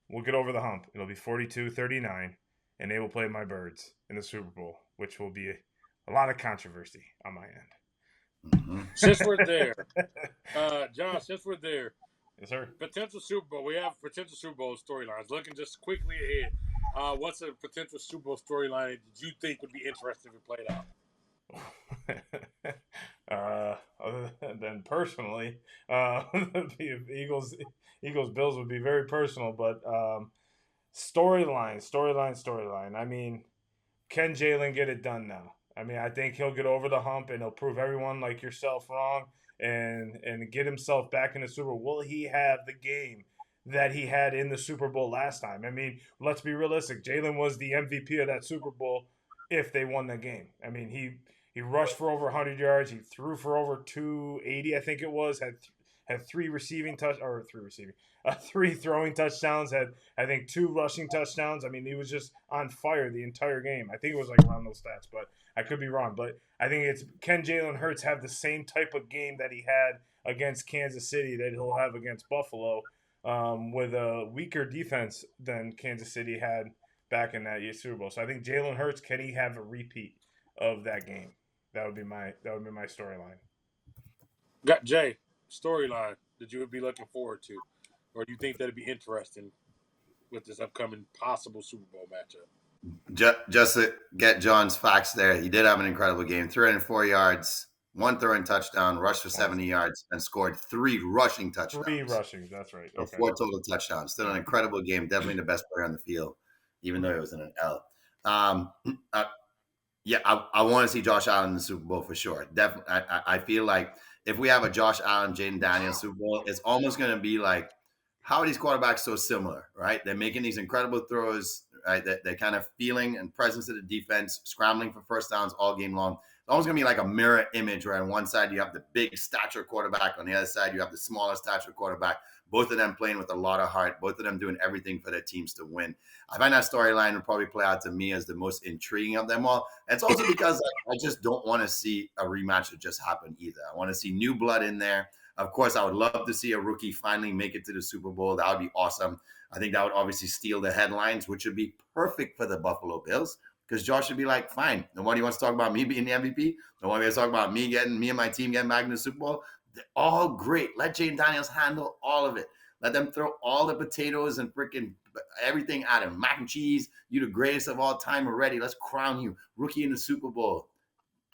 will get over the hump. It'll be 42-39, and they will play my Birds in the Super Bowl, which will be a lot of controversy on my end. Mm-hmm. Since we're there, John, since we're there, yes, sir. Potential Super Bowl. We have potential Super Bowl storylines. Looking just quickly ahead, what's a potential Super Bowl storyline that you think would be interesting if it played out? Other than personally, Eagles Bills would be very personal, but storyline. I mean, can Jalen get it done now? I mean, I think he'll get over the hump and he'll prove everyone like yourself wrong and get himself back in the Super Bowl. Will he have the game that he had in the Super Bowl last time? I mean, let's be realistic. Jalen was the MVP of that Super Bowl if they won the game. I mean, he rushed for over 100 yards. He threw for over 280, I think it was. Had three throwing touchdowns. Had, I think, 2 rushing touchdowns. I mean, he was just on fire the entire game. I think it was like around those stats, but I could be wrong. But I think it's, can Jalen Hurts have the same type of game that he had against Kansas City that he'll have against Buffalo, with a weaker defense than Kansas City had back in that year's Super Bowl? So I think Jalen Hurts, can he have a repeat of that game? That would be my storyline. Got Jay, storyline that you would be looking forward to, or do you think that'd be interesting with this upcoming possible Super Bowl matchup? Just to get John's facts there, he did have an incredible game. 304 yards, 1 throwing touchdown, rushed for 70 yards, and scored 3 rushing touchdowns. 3 rushing, that's right. So 4 total touchdowns. Still an incredible game. Definitely the best player on the field, even though he was in an L. Yeah, I want to see Josh Allen in the Super Bowl for sure. Definitely, I feel like if we have a Josh Allen, Jaden Daniels Super Bowl, it's almost going to be like, how are these quarterbacks so similar, right? They're making these incredible throws, right? They're kind of feeling and presence of the defense, scrambling for first downs all game long. It's almost going to be like a mirror image where on one side you have the big stature quarterback, on the other side you have the smaller stature quarterback. Both of them playing with a lot of heart, both of them doing everything for their teams to win. I find that storyline will probably play out to me as the most intriguing of them all. And it's also because I just don't want to see a rematch that just happened either. I want to see new blood in there. Of course, I would love to see a rookie finally make it to the Super Bowl. That would be awesome. I think that would obviously steal the headlines, which would be perfect for the Buffalo Bills, because Josh would be like, fine, nobody wants to talk about me being the MVP. Nobody wants to talk about me and my team getting back in the Super Bowl. They're all great. Let Jaden Daniels handle all of it. Let them throw all the potatoes and freaking everything at him. Mac and cheese, you the greatest of all time already. Let's crown you rookie in the Super Bowl.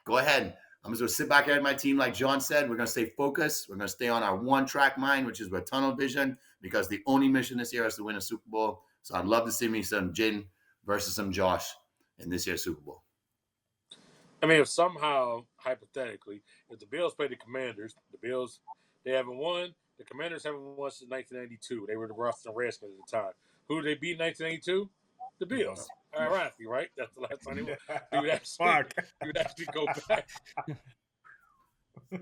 Go ahead. I'm just going to sit back here at my team like John said. We're going to stay focused. We're going to stay on our one-track mind, which is with tunnel vision, because the only mission this year is to win a Super Bowl. So I'd love to see me some Jaden versus some Josh in this year's Super Bowl. I mean, if somehow, hypothetically, if the Bills play the Commanders, the Bills, they haven't won. The Commanders haven't won since 1992. They were the Washington Redskins at the time. Who did they beat in 1992? The Bills. Ironically, right? That's the last time they won. You would actually go back.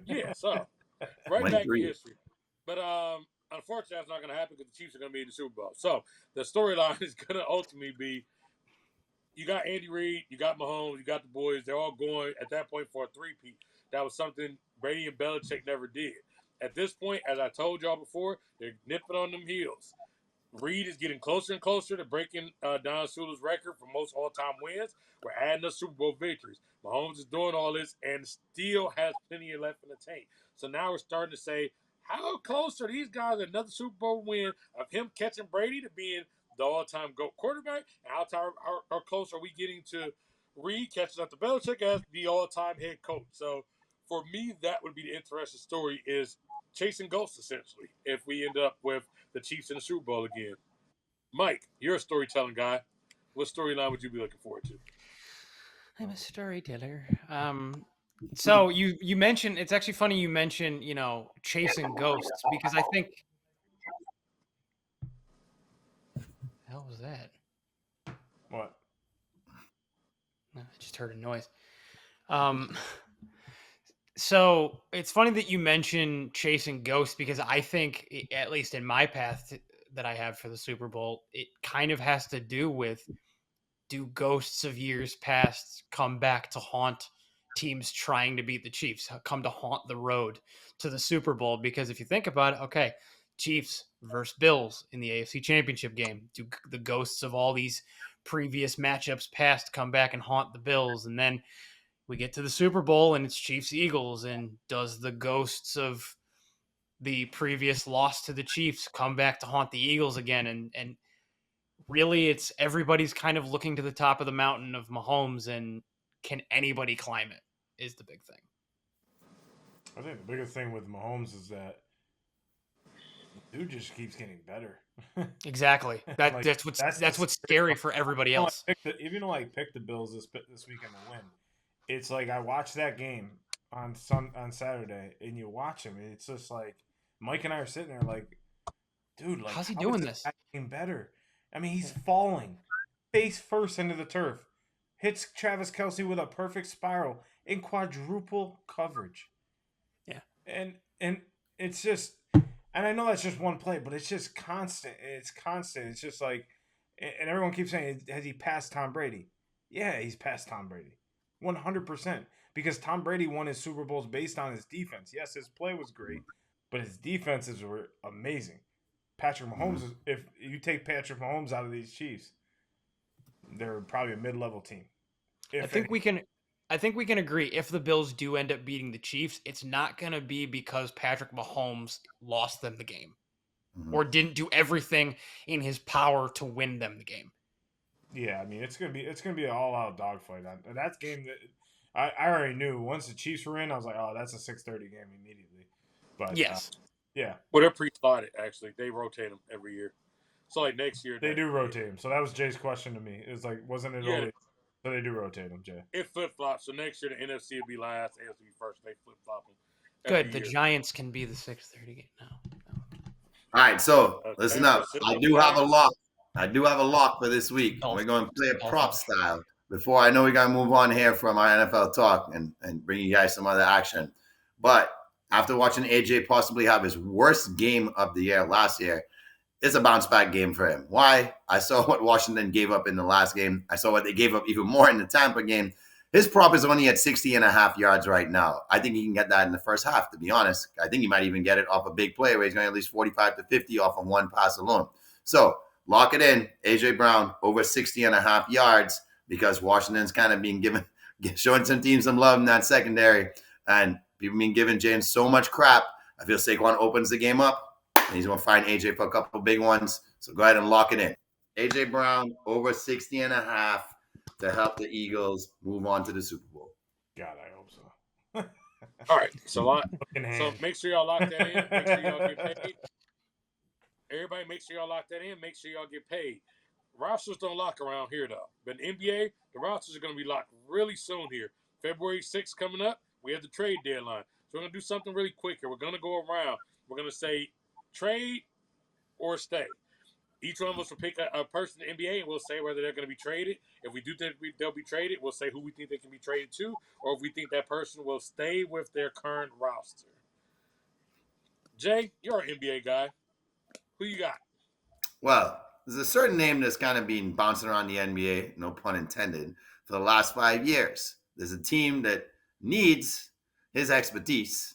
Yeah, so right back in history. But unfortunately, that's not going to happen because the Chiefs are going to be in the Super Bowl. So the storyline is going to ultimately be, you got Andy Reid, you got Mahomes, you got the boys. They're all going at that point for a three-peat. That was something Brady and Belichick never did. At this point, as I told y'all before, they're nipping on them heels. Reid is getting closer and closer to breaking Don Shula's record for most all-time wins. We're adding the Super Bowl victories. Mahomes is doing all this and still has plenty left in the tank. So now we're starting to say, how close are these guys to another Super Bowl win of him catching Brady to being the all-time GOAT quarterback? And how close are we getting to Reid catching up to Belichick as the all-time head coach? So for me, that would be the interesting story, is chasing ghosts, essentially, if we end up with the Chiefs in the Super Bowl again. Mike, you're a storytelling guy. What storyline would you be looking forward to? I'm a storyteller. So you mentioned, it's actually funny you mentioned, chasing ghosts, because I think, the hell was that? What? I just heard a noise. So it's funny that you mention chasing ghosts, because I think, at least in my path that I have for the Super Bowl, it kind of has to do with, do ghosts of years past come back to haunt teams trying to beat the Chiefs, come to haunt the road to the Super Bowl? Because if you think about it, okay, Chiefs versus Bills in the AFC Championship game. Do the ghosts of all these previous matchups past come back and haunt the Bills? And then we get to the Super Bowl and it's Chiefs Eagles, and does the ghosts of the previous loss to the Chiefs come back to haunt the Eagles again? And really, it's everybody's kind of looking to the top of the mountain of Mahomes, and can anybody climb it is the big thing. I think the biggest thing with Mahomes is that dude just keeps getting better. Exactly. That's what's scary for everybody else. Even though I picked the Bills this weekend to win, it's like I watched that game on Saturday, and you watch him, and it's just like Mike and I are sitting there like, dude, like, how's he doing this? Getting better. I mean, he's falling face first into the turf, hits Travis Kelce with a perfect spiral in quadruple coverage. Yeah, and it's just, and I know that's just one play, but it's just constant. It's constant. It's just like, and everyone keeps saying, has he passed Tom Brady? Yeah, he's passed Tom Brady, 100%. Because Tom Brady won his Super Bowls based on his defense. Yes, his play was great, but his defenses were amazing. Patrick Mahomes, if you take Patrick Mahomes out of these Chiefs, they're probably a mid-level team. I think we can agree, if the Bills do end up beating the Chiefs, it's not going to be because Patrick Mahomes lost them the game or didn't do everything in his power to win them the game. Yeah, I mean, it's gonna be an all-out dogfight. That's game that I already knew. Once the Chiefs were in, I was like, oh, that's a 6:30 game immediately. But yes. Yeah. Well, they're pre-slotted, actually. They rotate them every year. So, like, next year. They do rotate them. So that was Jay's question to me. It was like, wasn't it always So they do rotate them, Jay. It flip flops. So next year the NFC will be last, AFC will be first. They flip flop them. Good. The Giants can be the 6:30 game now. All right, so Okay, listen up. I do have a lock. For this week. We're going to play a prop style. Before I know we got to move on here from our NFL talk and bring you guys some other action. But after watching AJ possibly have his worst game of the year last year, it's a bounce back game for him. Why? I saw what Washington gave up in the last game. I saw what they gave up even more in the Tampa game. His prop is only at 60.5 yards right now. I think he can get that in the first half, to be honest. I think he might even get it off a big play where he's going to at least 45 to 50 off of one pass alone. So lock it in. A.J. Brown over 60.5 yards because Washington's kind of being showing some teams some love in that secondary. And people been giving James so much crap. I feel Saquon opens the game up, and he's going to find A.J. for a couple big ones. So go ahead and lock it in. A.J. Brown over 60.5 to help the Eagles move on to the Super Bowl. God, I hope so. All right, so make sure y'all lock that in. Make sure y'all get paid. Everybody, make sure y'all lock that in. Make sure y'all get paid. Rosters don't lock around here, though. But in NBA, the rosters are going to be locked really soon here. February 6th coming up, we have the trade deadline. So we're going to do something really quick here. We're going to go around. We're going to say trade or stay. Each one of us will pick a person in the NBA, and we'll say whether they're going to be traded. If we do think they'll be traded, we'll say who we think they can be traded to, or if we think that person will stay with their current roster. Jay, you're an NBA guy. Who you got? Well, there's a certain name that's kind of been bouncing around the NBA, no pun intended, for the last 5 years. There's a team that needs his expertise.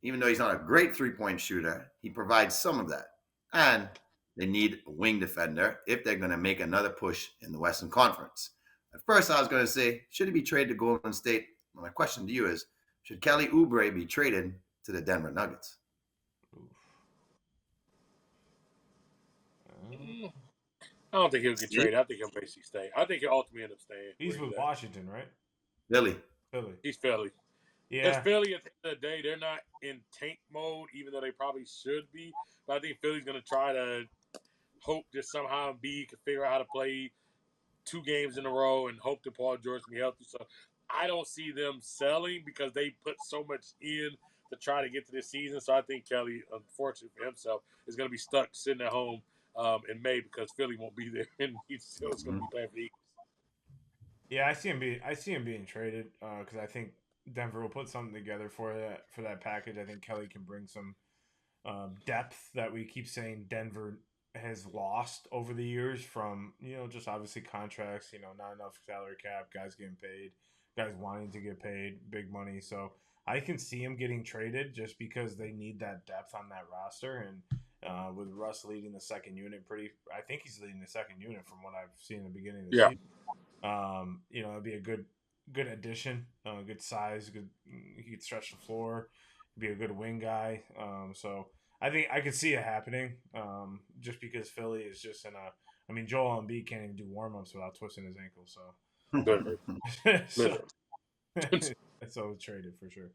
Even though he's not a great three-point shooter, he provides some of that. And they need a wing defender if they're going to make another push in the Western Conference. At first, I was going to say, should he be traded to Golden State? My question to you is, should Kelly Oubre be traded to the Denver Nuggets? I don't think he'll get traded. I think he'll basically stay. I think he'll ultimately end up staying. He's with Washington, right? Philly. He's Philly. Yeah. Because Philly, at the end of the day, they're not in tank mode, even though they probably should be. But I think Philly's going to try to hope that somehow Embiid can figure out how to play 2 games in a row and hope that Paul George can be healthy. So I don't see them selling because they put so much in to try to get to this season. So I think Kelly, unfortunately for himself, is going to be stuck sitting at home in May because Philly won't be there and he's still going to be playing for the Eagles. Yeah, I see him being traded because I think Denver will put something together for that package. I think Kelly can bring some depth that we keep saying Denver has lost over the years from, just obviously contracts, not enough salary cap, guys getting paid, guys wanting to get paid big money. So I can see him getting traded just because they need that depth on that roster. And with Russ leading the second unit, I think he's leading the second unit from what I've seen in the beginning of the season. It'd be a good addition, good size, he could stretch the floor, be a good wing guy. So I think I could see it happening, just because Philly is just Joel Embiid can't even do warm-ups without twisting his ankle. So, so traded for sure.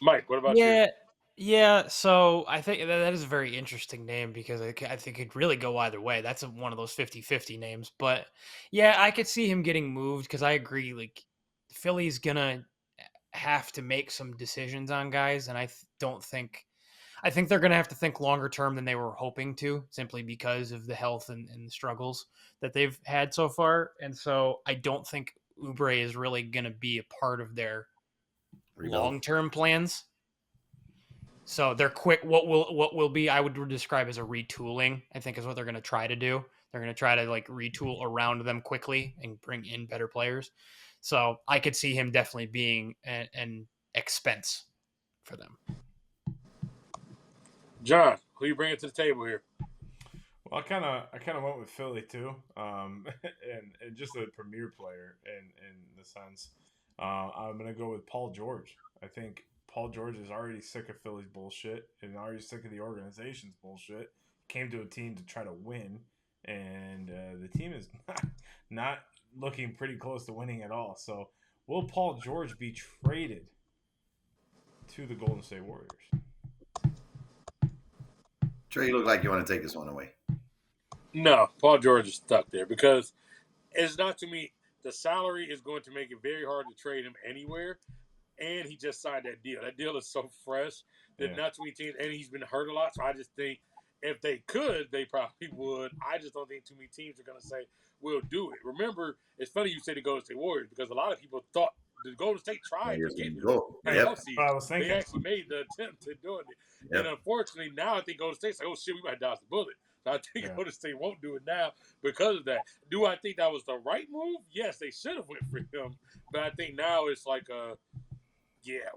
Mike, what about you? Yeah, so I think that is a very interesting name because I think it could really go either way. That's one of those 50-50 names. But, yeah, I could see him getting moved because I agree. Like, Philly's going to have to make some decisions on guys, and I think they're going to have to think longer term than they were hoping to, simply because of the health and the struggles that they've had so far. And so I don't think Oubre is really going to be a part of their long-term plans. So they're quick. What will be, I would describe as a retooling, I think is what they're going to try to do. They're going to try to retool around them quickly and bring in better players. So I could see him definitely being an expense for them. John, who you bringing to the table here? Well, I kind of went with Philly too, and just a premier player in the sense. I'm gonna go with Paul George. I think Paul George is already sick of Philly's bullshit and already sick of the organization's bullshit. Came to a team to try to win, and the team is not looking pretty close to winning at all. So, will Paul George be traded to the Golden State Warriors? Trey, you look like you want to take this one away. No, Paul George is stuck there because It's not to me. The salary is going to make it very hard to trade him anywhere. And he just signed that deal. That deal is so fresh that not too many teams, and he's been hurt a lot. So I just think if they could, they probably would. I just don't think too many teams are going to say, we'll do it. Remember, it's funny you say the Golden State Warriors because a lot of people thought the Golden State tried to get him. Yep. I was thinking. They actually made the attempt at doing it. Yep. And unfortunately, now I think Golden State's like, oh, shit, we might dodge the bullet. So I think Golden State won't do it now because of that. Do I think that was the right move? Yes, they should have went for him. But I think now it's like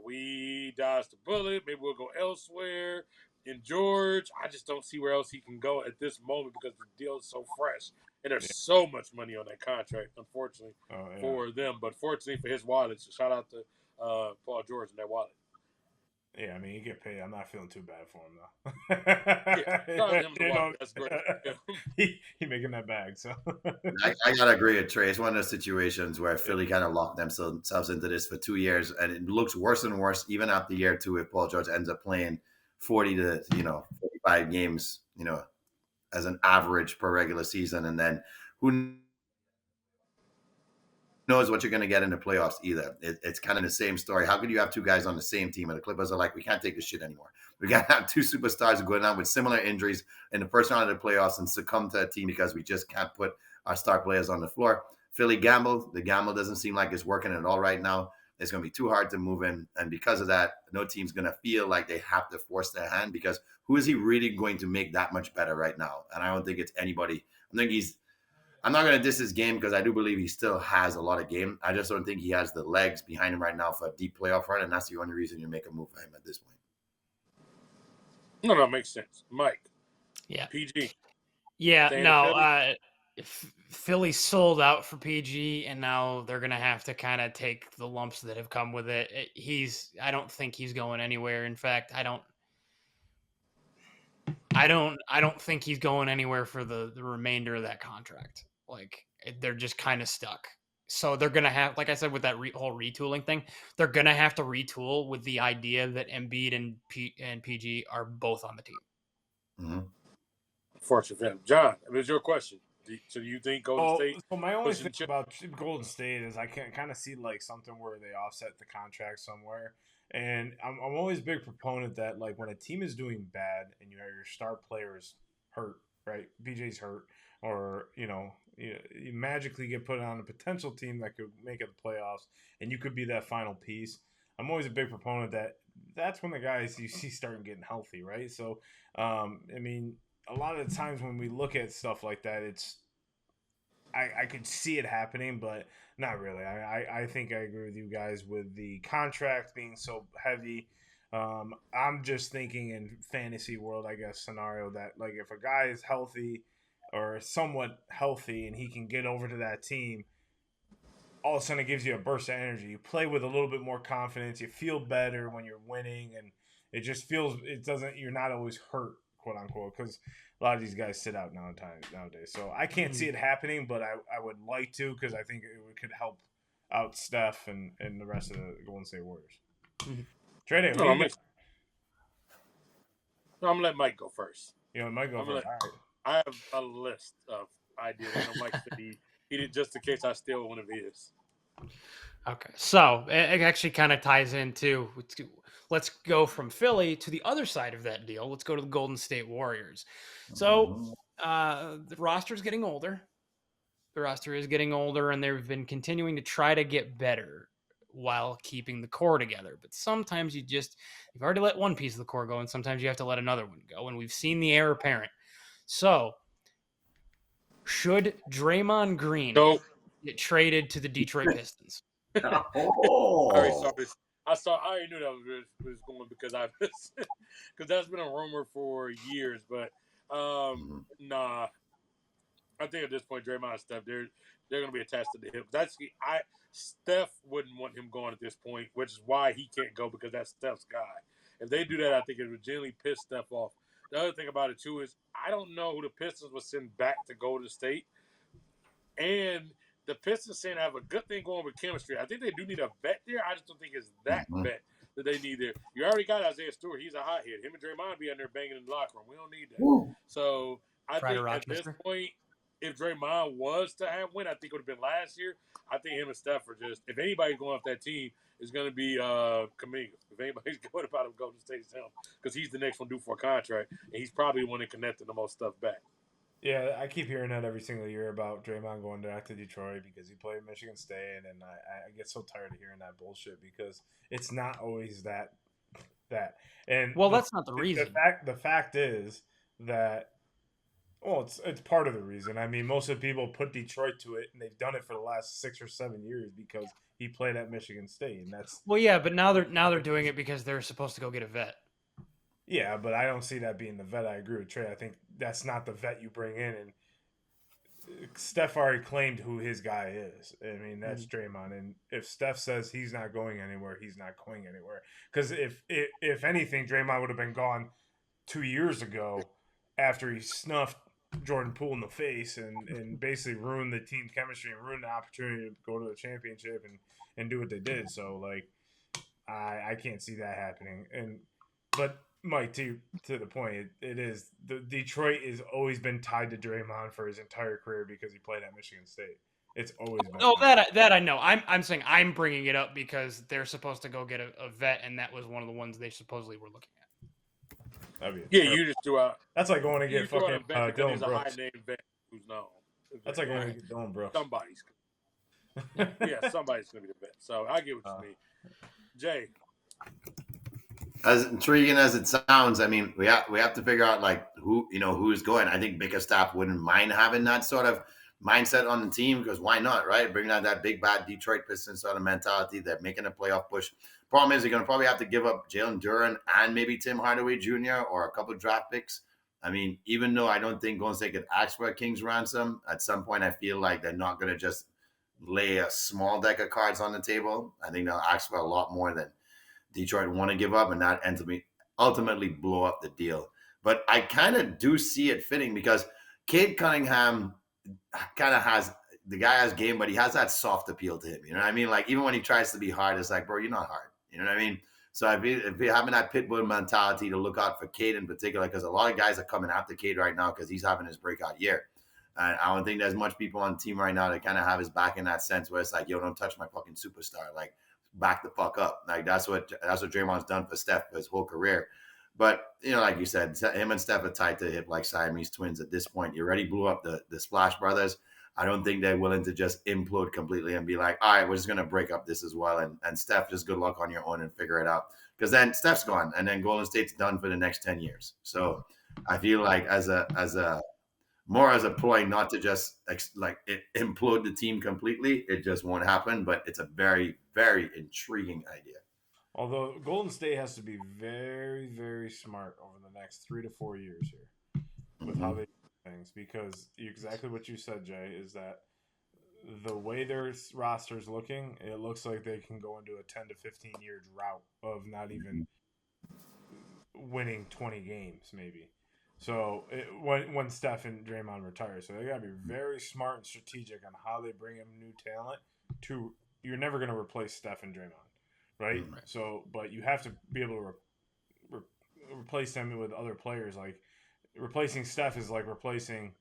we dodged the bullet. Maybe we'll go elsewhere. And George, I just don't see where else he can go at this moment because the deal is so fresh. And there's so much money on that contract, unfortunately, for them. But fortunately for his wallet, so shout out to Paul George and that wallet. Yeah, I mean, you get paid. I'm not feeling too bad for him, though. That's great. He making that bag, so. I got to agree with Trey. It's one of those situations where Philly kind of locked themselves into this for 2 years, and it looks worse and worse even after year 2 if Paul George ends up playing 40 to 45 games, as an average per regular season, and then who knows what you're going to get in the playoffs either. It's kind of the same story. How could you have 2 guys on the same team and the Clippers are like, we can't take this shit anymore. We got to have 2 superstars going on with similar injuries in the first round of the playoffs and succumb to a team because we just can't put our star players on the floor. Philly gambled. The gamble doesn't seem like it's working at all right now. It's going to be too hard to move in. And because of that, no team's going to feel like they have to force their hand because who is he really going to make that much better right now? And I don't think it's anybody. I'm not going to diss his game because I do believe he still has a lot of game. I just don't think he has the legs behind him right now for a deep playoff run, and that's the only reason you make a move for him at this point. No, it makes sense. Mike. Yeah. PG. Yeah, no. Philly sold out for PG, and now they're going to have to kind of take the lumps that have come with it. I don't think he's going anywhere. In fact, I don't think he's going anywhere for the remainder of that contract. Like, they're just kind of stuck. So they're going to have, like I said, with that whole retooling thing, they're going to have to retool with the idea that Embiid and PG are both on the team. Mm-hmm. Fortunate for him. John, it was your question. So do you think Golden State? So my only thing about Golden State is I can kind of see like something where they offset the contract somewhere. And I'm always a big proponent that like when a team is doing bad and you have your star players hurt, right? BJ's hurt, or you magically get put on a potential team that could make it the playoffs, and you could be that final piece. I'm always a big proponent that's when the guys you see starting getting healthy, right? So, I mean, a lot of the times when we look at stuff like that, I could see it happening, but not really. I think I agree with you guys with the contract being so heavy. I'm just thinking in fantasy world, I guess, scenario that like if a guy is healthy or somewhat healthy and he can get over to that team, all of a sudden it gives you a burst of energy. You play with a little bit more confidence. You feel better when you're winning, and it just feels you're not always hurt, quote unquote, because a lot of these guys sit out nowadays. So I can't see it happening, but I would like to because I think it could help out Steph and the rest of the Golden State Warriors. Mm-hmm. Trey, I'm going to let Mike go first. Mike go first. All right. I have a list of ideas. I know Mike said he did just in case I steal one of his. Okay, so it actually kind of ties into. Let's go from Philly to the other side of that deal. Let's go to the Golden State Warriors. So the roster is getting older. The roster is getting older, and they've been continuing to try to get better while keeping the core together. But sometimes you've already let one piece of the core go, and sometimes you have to let another one go. And we've seen the heir apparent. So should Draymond Green get traded to the Detroit Pistons? Oh. I already knew that was going because that's been a rumor for years. But nah, I think at this point Draymond and Steph they're going to be attached to the hip. Steph wouldn't want him going at this point, which is why he can't go because that's Steph's guy. If they do that, I think it would genuinely piss Steph off. The other thing about it too is I don't know who the Pistons will send back to Golden State, and the Pistons seem to have a good thing going with chemistry. I think they do need a vet there. I just don't think it's that vet that they need there. You already got Isaiah Stewart. He's a hothead. Him and Draymond be in there banging in the locker room. We don't need that. Woo. So I think at this point, if Draymond was to have win, I think it would have been last year. I think him and Steph are just, if anybody's going off that team, it's going to be Kuminga. If anybody's going about him, Golden State is him, because he's the next one due for a contract, and he's probably the one that connected the most stuff back. Yeah, I keep hearing that every single year about Draymond going back to Detroit because he played Michigan State, and I get so tired of hearing that bullshit because it's not always that. And that's not the reason. The fact is that, well, it's part of the reason. I mean, most of the people put Detroit to it, and they've done it for the last 6 or 7 years because he played at Michigan State, and that's but now they're doing it because they're supposed to go get a vet. Yeah, but I don't see that being the vet. I agree with Trey. I think that's not the vet you bring in. And Steph already claimed who his guy is. I mean, that's Draymond. And if Steph says he's not going anywhere, he's not going anywhere. Because if anything, Draymond would have been gone 2 years ago after he snuffed Jordan Poole in the face and basically ruined the team chemistry and ruined the opportunity to go to the championship and do what they did. So, like, I can't see that happening. But Mike, to the point, it is the Detroit has always been tied to Draymond for his entire career because he played at Michigan State. It's always been. Oh, that I know. I'm saying I'm bringing it up because they're supposed to go get a vet, and that was one of the ones they supposedly were looking at. You just threw out. That's like going to get fucking Dylan Brooks. A high-name vet who's known. That's like going to get Dylan Brooks. Somebody's going to be the vet. So I get what you mean. Jay. As intriguing as it sounds, I mean, we have to figure out like who's going. I think Bickerstaff wouldn't mind having that sort of mindset on the team because why not, right? Bringing out that big bad Detroit Pistons sort of mentality. They're making a playoff push. Problem is, you're going to probably have to give up Jalen Duren and maybe Tim Hardaway Jr. or a couple of draft picks. I mean, even though I don't think Golden State could ask for a king's ransom, at some point I feel like they're not going to just lay a small deck of cards on the table. I think they'll ask for a lot more than Detroit want to give up, and that ultimately blow up the deal. But I kind of do see it fitting because Cade Cunningham kind of has game, but he has that soft appeal to him. You know what I mean? Like even when he tries to be hard, it's like, bro, you're not hard. You know what I mean? So if you're having that pitbull mentality to look out for Cade in particular, because a lot of guys are coming after Cade right now because he's having his breakout year. And I don't think there's much people on the team right now that kind of have his back in that sense where it's like, yo, don't touch my fucking superstar. Like, back the fuck up. Like that's what Draymond's done for Steph for his whole career. But like you said, him and Steph are tied to the hip like Siamese twins at this point. You already blew up the Splash Brothers. I don't think they're willing to just implode completely and be like, all right, we're just gonna break up this as well. And Steph, just good luck on your own and figure it out. Because then Steph's gone and then Golden State's done for the next 10 years. So I feel like as a ploy not to just implode the team completely. It just won't happen, but it's a very, very intriguing idea. Although Golden State has to be very, very smart over the next 3 to 4 years here with how they do things, because exactly what you said, Jay, is that the way their roster's looking, it looks like they can go into a 10 to 15 year drought of not even winning 20 games, maybe. So when Steph and Draymond retire, so they gotta be very smart and strategic on how they bring in new talent. You're never gonna replace Steph and Draymond, right? So, but you have to be able to replace them with other players. Like replacing Steph is like replacing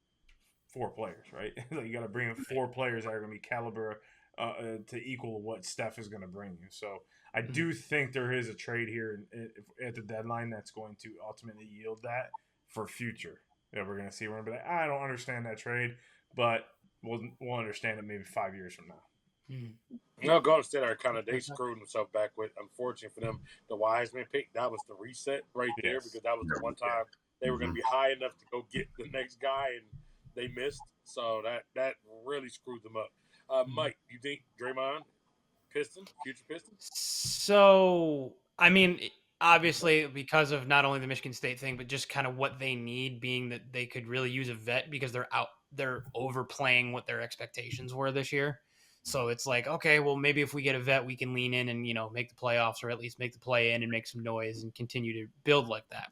4 players, right? Like you gotta bring in 4 players that are gonna be caliber to equal what Steph is gonna bring you. So I do think there is a trade here at the deadline that's going to ultimately yield that. For future, we're gonna see. We're gonna be like, I don't understand that trade, but we'll understand it maybe 5 years from now. Golden State are they screwed themselves back with. Unfortunate for them, the Wiseman pick, that was the reset right there because that was the one time they were gonna be high enough to go get the next guy and they missed. So that really screwed them up. Mike, you think Draymond, future Piston? So I mean. Obviously, because of not only the Michigan State thing, but just kind of what they need, being that they could really use a vet because they're overplaying what their expectations were this year. So it's like, okay, well, maybe if we get a vet, we can lean in and, make the playoffs or at least make the play in and make some noise and continue to build like that.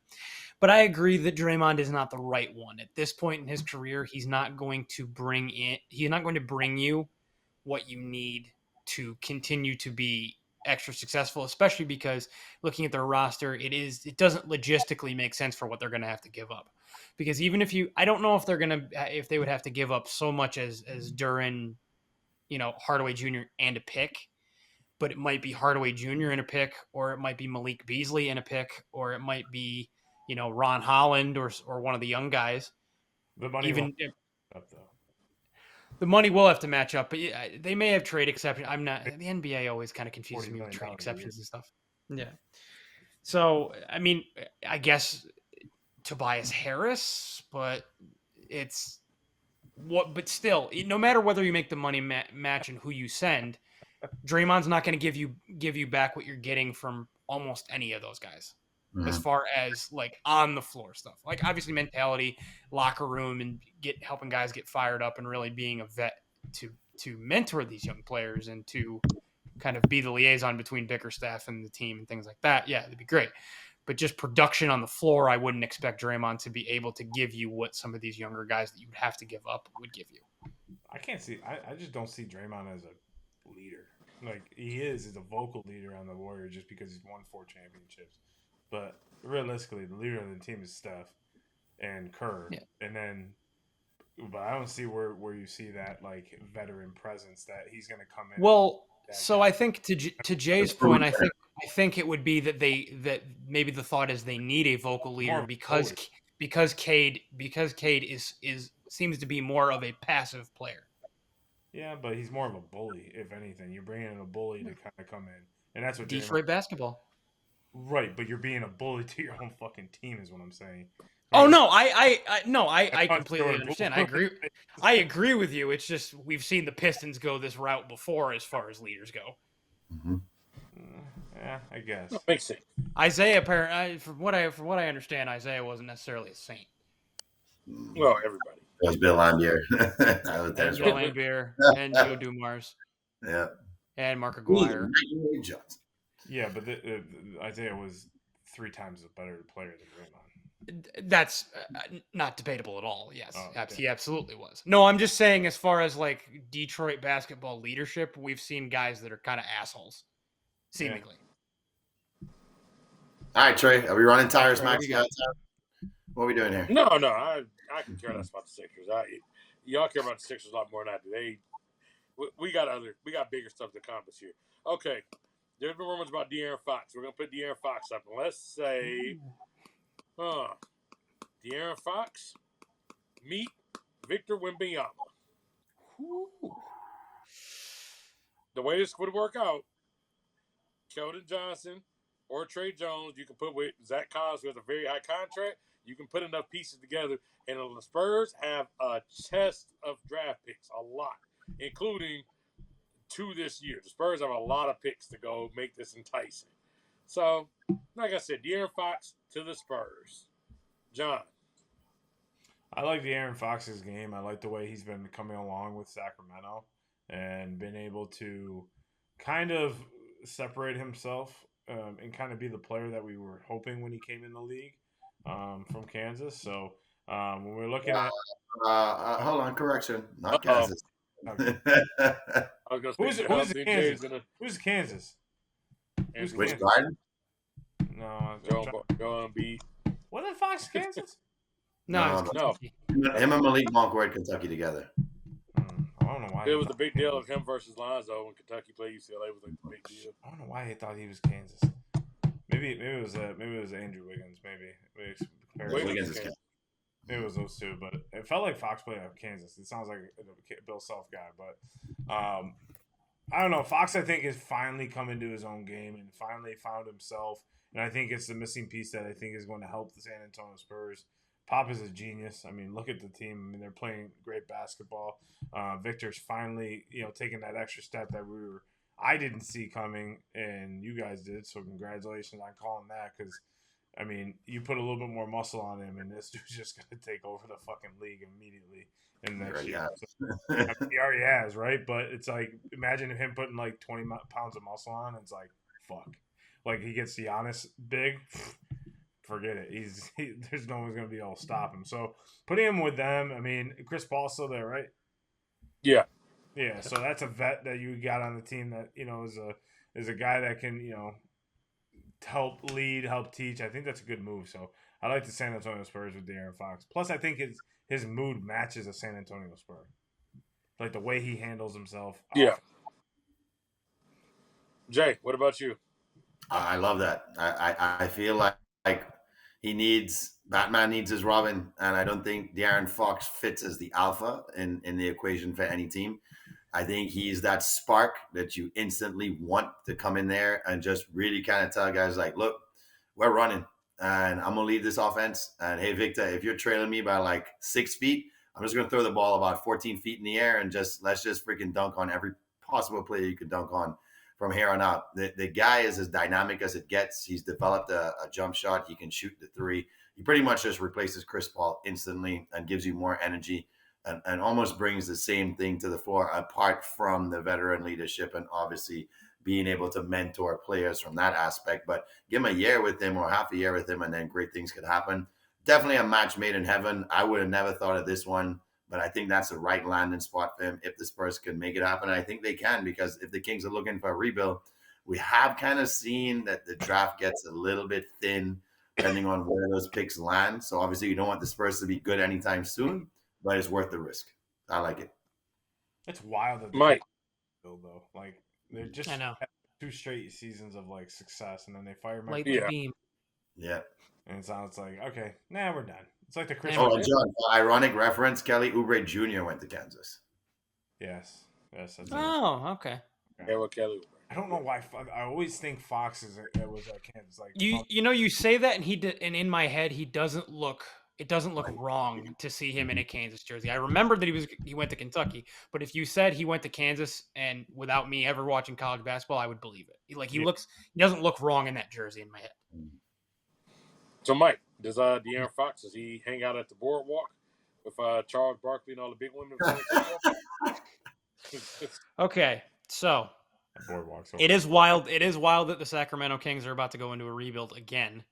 But I agree that Draymond is not the right one. At this point in his career, he's not going to bring you what you need to continue to be extra successful, especially because looking at their roster, it doesn't logistically make sense for what they're going to have to give up. Because even I don't know if if they would have to give up so much as Duran, Hardaway Jr. and a pick, but it might be Hardaway Jr. and a pick, or it might be Malik Beasley and a pick, or it might be, Ron Holland or one of the young guys. The money even up though. The money will have to match up, but they may have trade exceptions. I'm not. The NBA always kind of confuses me with trade exceptions and stuff. Yeah. So I mean, I guess Tobias Harris, but it's what. But still, no matter whether you make the money match and who you send, Draymond's not going to give you back what you're getting from almost any of those guys. As far as like on the floor stuff, like obviously mentality, locker room, and helping guys get fired up, and really being a vet to mentor these young players and to kind of be the liaison between Bickerstaff and the team and things like that. Yeah, that'd be great. But just production on the floor, I wouldn't expect Draymond to be able to give you what some of these younger guys that you would have to give up would give you. I can't see. I just don't see Draymond as a leader. Like he's a vocal leader on the Warriors just because he's won 4 championships. But realistically, the leader of the team is Steph and Kerr. Yeah. And then, but I don't see where you see that like veteran presence that he's going to come in. Well, so I think to Jay's point, I think it would be that maybe the thought is they need a vocal leader because Cade is seems to be more of a passive player. Yeah, but he's more of a bully, if anything. You're bringing in a bully to kind of come in, and that's what Detroit basketball. Right, but you're being a bully to your own fucking team, is what I'm saying. Right? Oh no, I completely understand. I agree with you. It's just we've seen the Pistons go this route before, as far as leaders go. Mm-hmm. Yeah, I guess. That makes sense. Isaiah, from what I understand, Isaiah wasn't necessarily a saint. Well, everybody. It was Bill Laimbeer. Bill Laimbeer and Joe Dumars. Yeah. And Mark Aguirre. Yeah, but Isaiah was 3 times a better player than Draymond. That's not debatable at all. Yes, he absolutely was. No, I'm just saying, as far as like Detroit basketball leadership, we've seen guys that are kind of assholes, seemingly. Yeah. All right, Trey, are we running tires, Max? What are we doing here? No, I can care less about the Sixers. Y'all care about the Sixers a lot more than I do. We got bigger stuff to accomplish here. Okay. There's been rumors about De'Aaron Fox. We're going to put De'Aaron Fox up. And let's say, De'Aaron Fox meet Victor Wembanyama. The way this would work out, Keldon Johnson or Trey Jones, you can put with Zach Collins, who has a very high contract. You can put enough pieces together. And the Spurs have a chest of draft picks, a lot, including 2 this year. The Spurs have a lot of picks to go make this enticing. So, like I said, De'Aaron Fox to the Spurs. John. I like De'Aaron Fox's game. I like the way he's been coming along with Sacramento and been able to kind of separate himself and kind of be the player that we were hoping when he came in the league from Kansas. So when we're looking at... hold on, correction. Not Kansas. Okay. Who's Kansas? Which Garden? No, go on beat. Wasn't Fox Kansas? No. Him and Malik Monk were at Kentucky together. I don't know why. It was the big deal of him versus Lonzo when Kentucky played UCLA. Was like the big deal. I don't know why he thought he was Kansas. Maybe it was Andrew Wiggins. Wiggins. It was those 2, but it felt like Fox played at Kansas. It sounds like a Bill Self guy, but I don't know. Fox, I think, is finally come into his own game and finally found himself. And I think it's the missing piece that I think is going to help the San Antonio Spurs. Pop is a genius. I mean, look at the team. I mean, they're playing great basketball. Victor's finally, taking that extra step that I didn't see coming, and you guys did. So congratulations on calling that, because I mean, you put a little bit more muscle on him, and this dude's just going to take over the fucking league immediately in the next year. So, I mean, he already has, right? But it's like, imagine him putting like 20 pounds of muscle on. It's like, fuck. Like, he gets Giannis big, forget it. There's no one's going to be able to stop him. So putting him with them, I mean, Chris Paul's still there, right? Yeah. Yeah, so that's a vet that you got on the team that, is is a guy that can, help lead, help teach. I think that's a good move. So I like the San Antonio Spurs with De'Aaron Fox. Plus, I think his mood matches a San Antonio Spur. Like the way he handles himself. Yeah. Jay, what about you? I love that. I feel like Batman needs his Robin, and I don't think De'Aaron Fox fits as the alpha in the equation for any team. I think he's that spark that you instantly want to come in there and just really kind of tell guys like, look, we're running and I'm going to lead this offense. And hey, Victor, if you're trailing me by like 6 feet, I'm just going to throw the ball about 14 feet in the air and let's just freaking dunk on every possible player you could dunk on from here on out. The guy is as dynamic as it gets. He's developed a jump shot. He can shoot the three. He pretty much just replaces Chris Paul instantly and gives you more energy. And almost brings the same thing to the floor apart from the veteran leadership and obviously being able to mentor players from that aspect. But give him a year with him or half a year with him and then great things could happen. Definitely a match made in heaven. I would have never thought of this one, but I think that's the right landing spot for him if the Spurs can make it happen. And I think they can, because if the Kings are looking for a rebuild, we have kind of seen that the draft gets a little bit thin depending on where those picks land. So obviously you don't want the Spurs to be good anytime soon. But it's worth the risk. I like it. It's wild that Mike, though. Like they're just I know 2 straight seasons of like success, and then they fire Mike. Light the beam. Yeah. And it sounds like okay, we're done. It's like the Chris. Oh, and John, ironic reference: Kelly Oubre Jr. went to Kansas. Yes. That's okay. Yeah, well, Kelly. I don't know why. I always think Fox was at Kansas. Like you say that, and and in my head, he doesn't look. It doesn't look wrong to see him in a Kansas jersey. I remember that he went to Kentucky, but if you said he went to Kansas and without me ever watching college basketball, I would believe it. He doesn't look wrong in that jersey in my head. So, Mike, does De'Aaron Fox, does he hang out at the boardwalk with Charles Barkley and all the big women? Okay, so it is wild. It is wild that the Sacramento Kings are about to go into a rebuild again.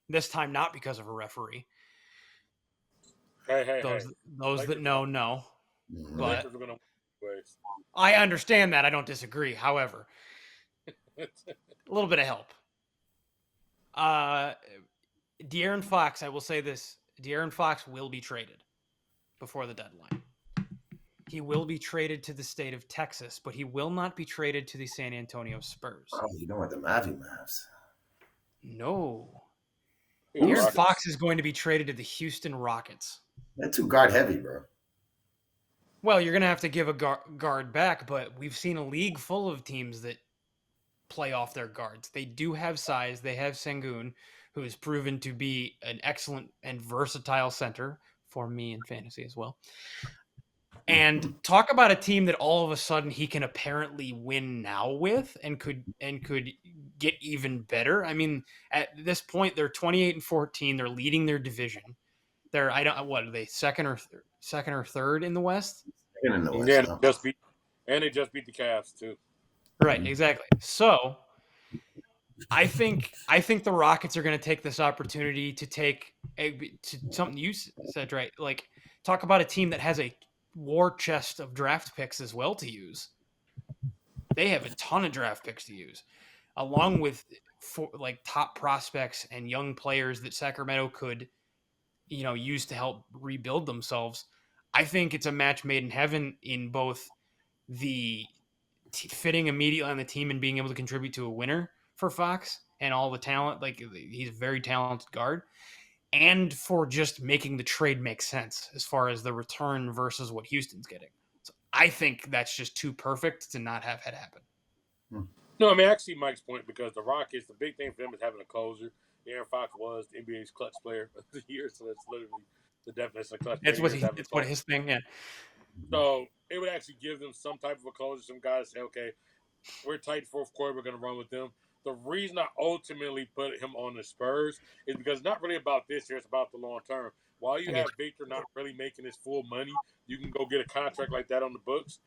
This time, not because of a referee. Those that know. But I understand that. I don't disagree. However, a little bit of help. De'Aaron Fox, I will say this. De'Aaron Fox will be traded before the deadline. He will be traded to the state of Texas, but he will not be traded to the San Antonio Spurs. Oh, you know what the Mavs? No. De'Aaron Fox is going to be traded to the Houston Rockets. They're too guard heavy, bro. Well, you're going to have to give a guard back, but we've seen a league full of teams that play off their guards. They do have size. They have Sengun, who has proven to be an excellent and versatile center for me in fantasy as well. And talk about a team that all of a sudden he can apparently win now with and could get even better. I mean, at this point, they're 28-14. They're leading their division. They're what are they, second or third in the West? Second in the West. Yeah, they just beat the Cavs too. Right, exactly. So I think the Rockets are going to take this opportunity to to something you said, right? Like, talk about a team that has a war chest of draft picks as well to use. They have a ton of draft picks to use, along with top prospects and young players that Sacramento could, use to help rebuild themselves. I think it's a match made in heaven in both the fitting immediately on the team and being able to contribute to a winner for Fox and all the talent. Like, he's a very talented guard. And for just making the trade make sense as far as the return versus what Houston's getting. So I think that's just too perfect to not have had happen. No, I mean, I see Mike's point, because the Rockets, the big thing for them is having a closer. Aaron Fox was the NBA's clutch player of the year, so that's literally the definition of clutch. It's what his thing, yeah. So it would actually give them some type of a closer. Some guys say, okay, we're tight fourth quarter, we're going to run with them. The reason I ultimately put him on the Spurs is because it's not really about this year, it's about the long term. While you have Victor not really making his full money, you can go get a contract like that on the books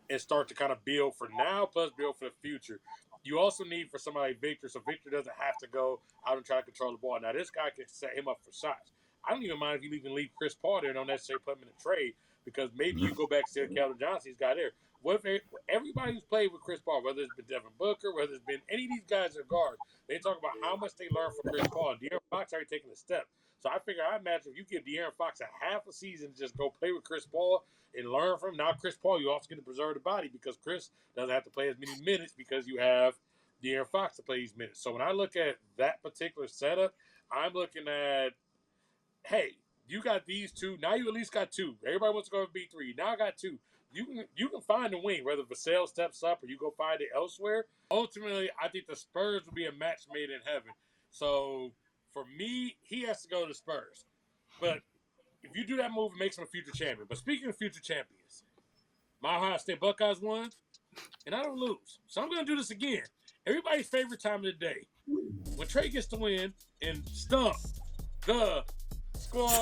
and start to kind of build for now plus build for the future. You also need for somebody like Victor, so Victor doesn't have to go out and try to control the ball. Now, this guy can set him up for shots. I don't even mind if you even leave Chris Paul there and don't necessarily put him in a trade, because maybe you go back to Calvin Johnson, he's got there. What if everybody who's played with Chris Paul, whether it's been Devin Booker, whether it's been any of these guys that are guards, they talk about how much they learned from Chris Paul. And De'Aaron Fox already taking a step. So I figure, I imagine if you give De'Aaron Fox a half a season to just go play with Chris Paul and learn from him, now Chris Paul, you also get to preserve the body because Chris doesn't have to play as many minutes because you have De'Aaron Fox to play these minutes. So when I look at that particular setup, I'm looking at, hey, you got these two. Now you at least got two. Everybody wants to go with B3. Now I got two. You can find a wing, whether Vassell steps up or you go find it elsewhere. Ultimately, I think the Spurs will be a match made in heaven. So for me, he has to go to the Spurs. But if you do that move, it makes him a future champion. But speaking of future champions, my Ohio State Buckeyes won, and I don't lose. So I'm going to do this again. Everybody's favorite time of the day. When Trey gets to win and stump the squad.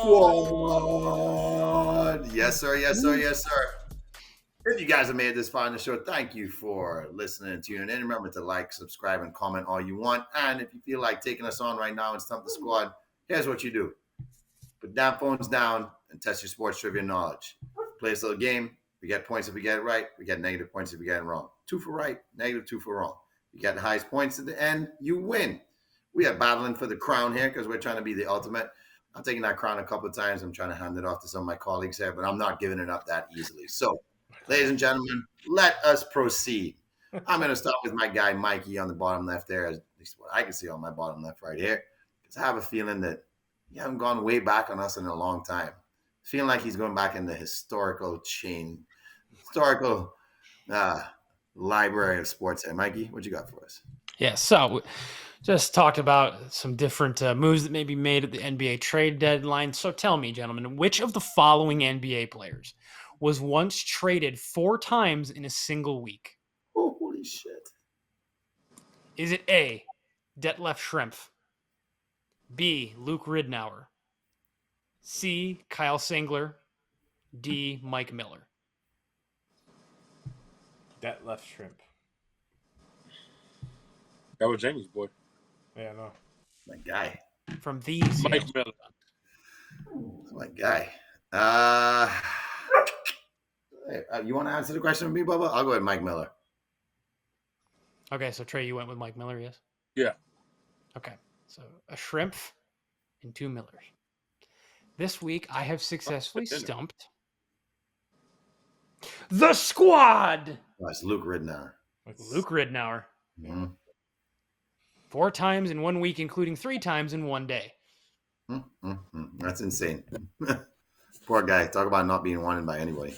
Yes, sir. Yes, sir. Yes, sir. If you guys have made it this far in the show, thank you for listening and tuning in. Remember to like, subscribe, and comment all you want. And if you feel like taking us on right now and stump the squad, here's what you do. Put damn phones down and test your sports trivia knowledge. Play this little game. We get points if we get it right. We get negative points if we get it wrong. 2 for right, negative 2 for wrong. You get the highest points at the end, you win. We are battling for the crown here because we're trying to be the ultimate. I'm taking that crown a couple of times. I'm trying to hand it off to some of my colleagues here, but I'm not giving it up that easily. So, ladies and gentlemen, let us proceed. I'm going to start with my guy, Mikey, on the bottom left there, at least what I can see on my bottom left right here, because I have a feeling that you haven't gone way back on us in a long time. Feeling like he's going back in the historical library of sports here. Mikey, what you got for us? Yeah, so just talked about some different moves that may be made at the NBA trade deadline. So tell me, gentlemen, which of the following NBA players was once traded 4 times in a single week? Oh, holy shit. Is it A, Detlef Schrempf, B, Luke Ridnour, C, Kyle Singler, D, Mike Miller? Detlef Schrempf. That was Jamie's boy. Yeah, no. My guy. From these. Mike Miller. My guy. You want to answer the question with me, Bubba? I'll go with Mike Miller. Okay, so Trey, you went with Mike Miller, yes? Yeah. Okay, so a Schrempf and 2 Millers. This week, I have successfully stumped the squad. Oh, it's Luke Ridnour. Luke Ridnour. Mm-hmm. 4 times in 1 week, including 3 times in 1 day. That's insane. Poor guy. Talk about not being wanted by anybody.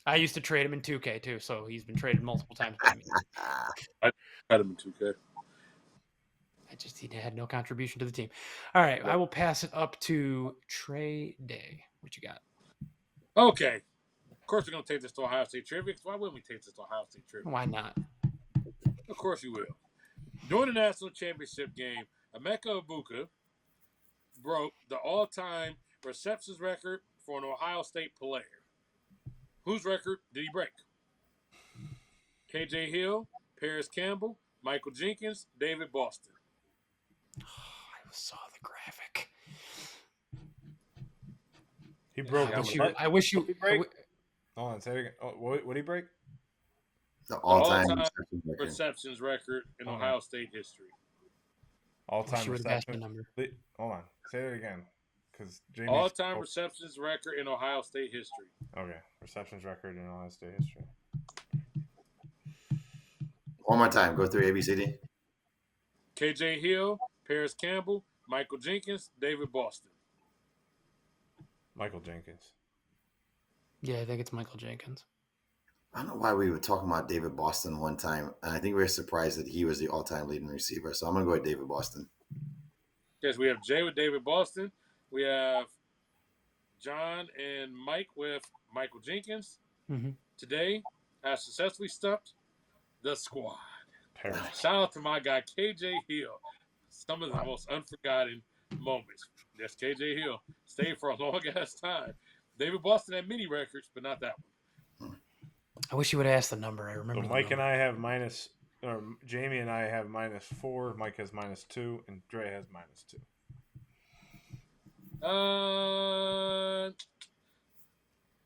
I used to trade him in 2K too, so he's been traded multiple times by me. I had him in 2K. He had no contribution to the team. All right, I will pass it up to Trey Day. What you got? Okay. Of course we're going to take this to Ohio State trivia. Why wouldn't we take this to Ohio State trivia? Why not? Of course you will. During the national championship game, Emeka Egbuka broke the all-time receptions record for an Ohio State player. Whose record did he break? KJ Hill, Paris Campbell, Michael Jenkins, David Boston. Oh, I saw the graphic. He broke. I wish you. Hold on, say it again. Oh, what did he break? The all-time receptions record in Ohio State history. All-time receptions. Number. Hold on, say it again. All-time receptions record in Ohio State history. Okay, receptions record in Ohio State history. One more time. Go through ABCD. KJ Hill, Paris Campbell, Michael Jenkins, David Boston. Michael Jenkins. Yeah, I think it's Michael Jenkins. I don't know why we were talking about David Boston one time, and I think we were surprised that he was the all-time leading receiver. So I'm going to go with David Boston. Yes, we have Jay with David Boston. We have John and Mike with Michael Jenkins. Mm-hmm. Today, I successfully stumped the squad. Perfect. Shout out to my guy, KJ Hill. Some of the most unforgotten moments. Yes, KJ Hill stayed for a long-ass time. David Boston had many records, but not that one. I wish you would have asked the number. I remember. So Mike and I have Jamie and I have -4. Mike has -2, and Dre has -2.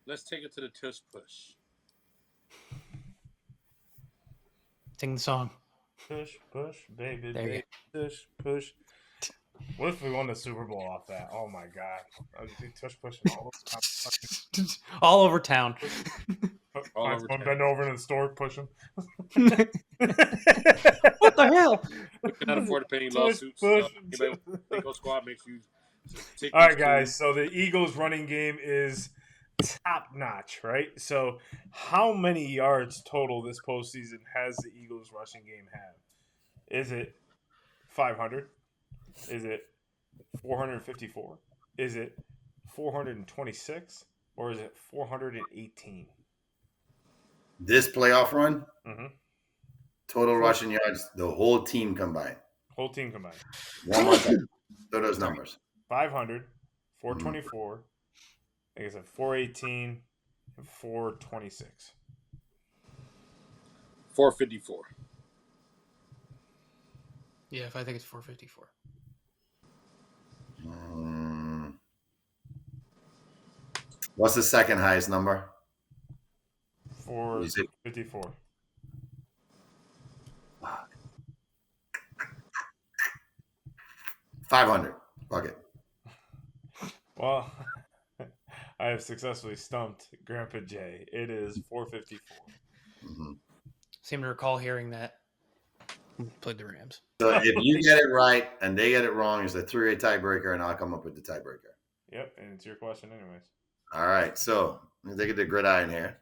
Let's take it to the tush push. Sing the song. Push, push, baby, There you baby, push, push. What if we won the Super Bowl off that? Oh my God! I'd be tush pushing all the time. All over town. All Find over someone town. bend over in the store, push them. What the hell? We cannot afford to pay any Push, lawsuits. push. Anybody with Cinco Squad, make sure you take All right, these guys. tools. So the Eagles' running game is top notch, right? So how many yards total this postseason has the Eagles' rushing game have? Is it 500? Is it 454? Is it 426? Or is it 418? This playoff run, Mm-hmm. total rushing yards, the whole team combined. Whole team combined. One more time. Throw those numbers. 500, 424, I guess 418, and 426. 454. Yeah, if I think it's 454. What's the second highest number? 454. 500. Fuck it. Well, I have successfully stumped Grandpa Jay. It is 454. Mm-hmm. Seem to recall hearing that. Played the Rams. So if you get it right and they get it wrong, it's a 3-way tiebreaker, and I'll come up with the tiebreaker. Yep, and it's your question anyways. All right, so let me take it to gridiron here.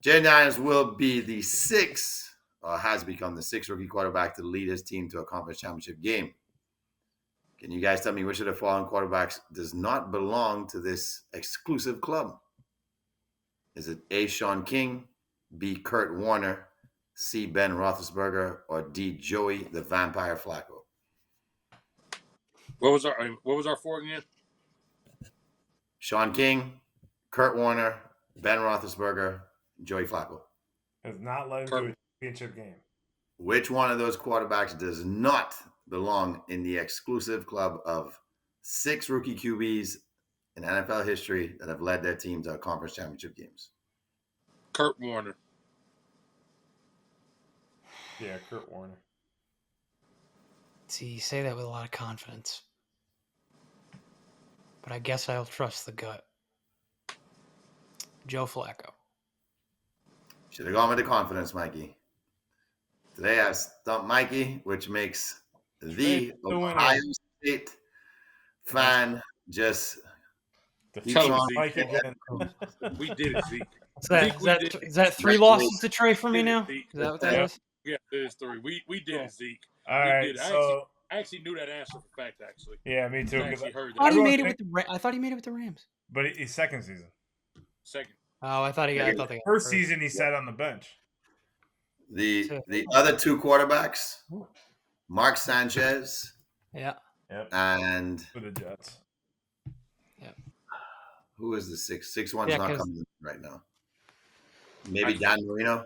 Jay Daniels will be the sixth, or has become the sixth rookie quarterback to lead his team to a conference championship game. Can you guys tell me which of the following quarterbacks does not belong to this exclusive club? Is it A, Sean King, B, Kurt Warner, C, Ben Roethlisberger, or D, Joey the Vampire Flacco? What was our four again? Sean King, Kurt Warner, Ben Roethlisberger, Joey Flacco. Has not led to a championship game. Which one of those quarterbacks does not belong in the exclusive club of 6 rookie QBs in NFL history that have led their team to conference championship games? Kurt Warner. Yeah, Kurt Warner. See, you say that with a lot of confidence. But I guess I'll trust the gut. Joe Flacco. Should have gone with the confidence, Mikey. Today I stumped Mikey, which makes the Ohio State fan just keeps on. Mike again. We did it, Zeke. Is that 3 losses to Trey for me now? Is that what that is? Yeah, it is 3. We did it, Zeke. All right, so I actually knew that answer for fact. Actually, yeah, me too. I actually heard that. I thought he made it with the Rams. But his second season. Second. Oh, I thought they got first season he sat on the bench. The other 2 quarterbacks, Mark Sanchez, yep, and for the Jets. Yep. Who is the 6th? 6th one's not coming right now. Maybe Dan Marino.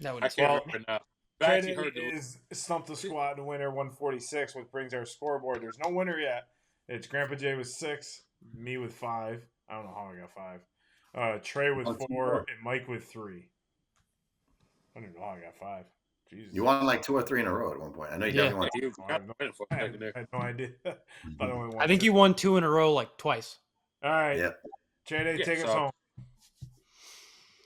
That would. I can't remember now. Trey is stumped the squad and winner 146, which brings our scoreboard. There's no winner yet. It's Grandpa Jay with 6, me with 5. I don't know how I got 5. Trey with 4, and Mike with 3. I don't even know how I got 5. Jesus. You won like 2 or 3 in a row at one point. I know you definitely won. I had no idea. I think you won 2 in a row like twice. All right. Yep. Jay, take us home.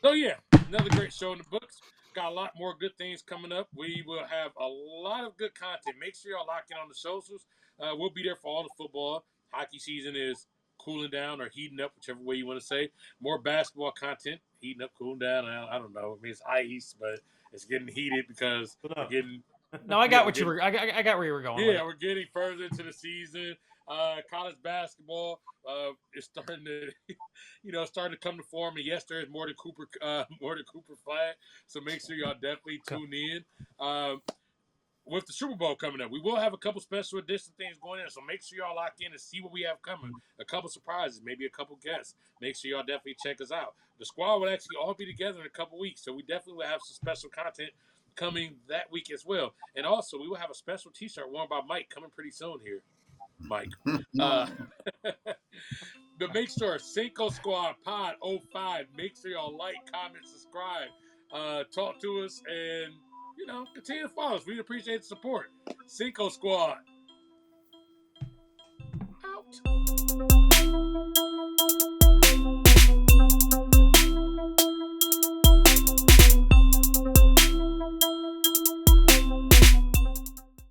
So yeah, another great show in the books. Got a lot more good things coming up. We will have a lot of good content. Make sure y'all lock in on the socials. We'll be there for all the football. Hockey season is cooling down or heating up, whichever way you want to say. More basketball content, heating up, cooling down. I don't know. I mean, it's ice, but it's getting heated because we're getting. No, I got I got where you were going. Yeah, we're getting further into the season. College basketball is starting to, starting to come to form. And yes, there's more than Cooper flag. So make sure y'all definitely tune in. With the Super Bowl coming up, we will have a couple special edition things going in. So make sure y'all lock in and see what we have coming. A couple surprises, maybe a couple guests. Make sure y'all definitely check us out. The squad will actually all be together in a couple weeks. So we definitely will have some special content coming that week as well. And also, we will have a special T-shirt worn by Mike coming pretty soon here. Mike. But make sure Cinco Squad Pod 05. Make sure y'all like, comment, subscribe. talk to us, and continue to follow us. We appreciate the support. Cinco Squad out.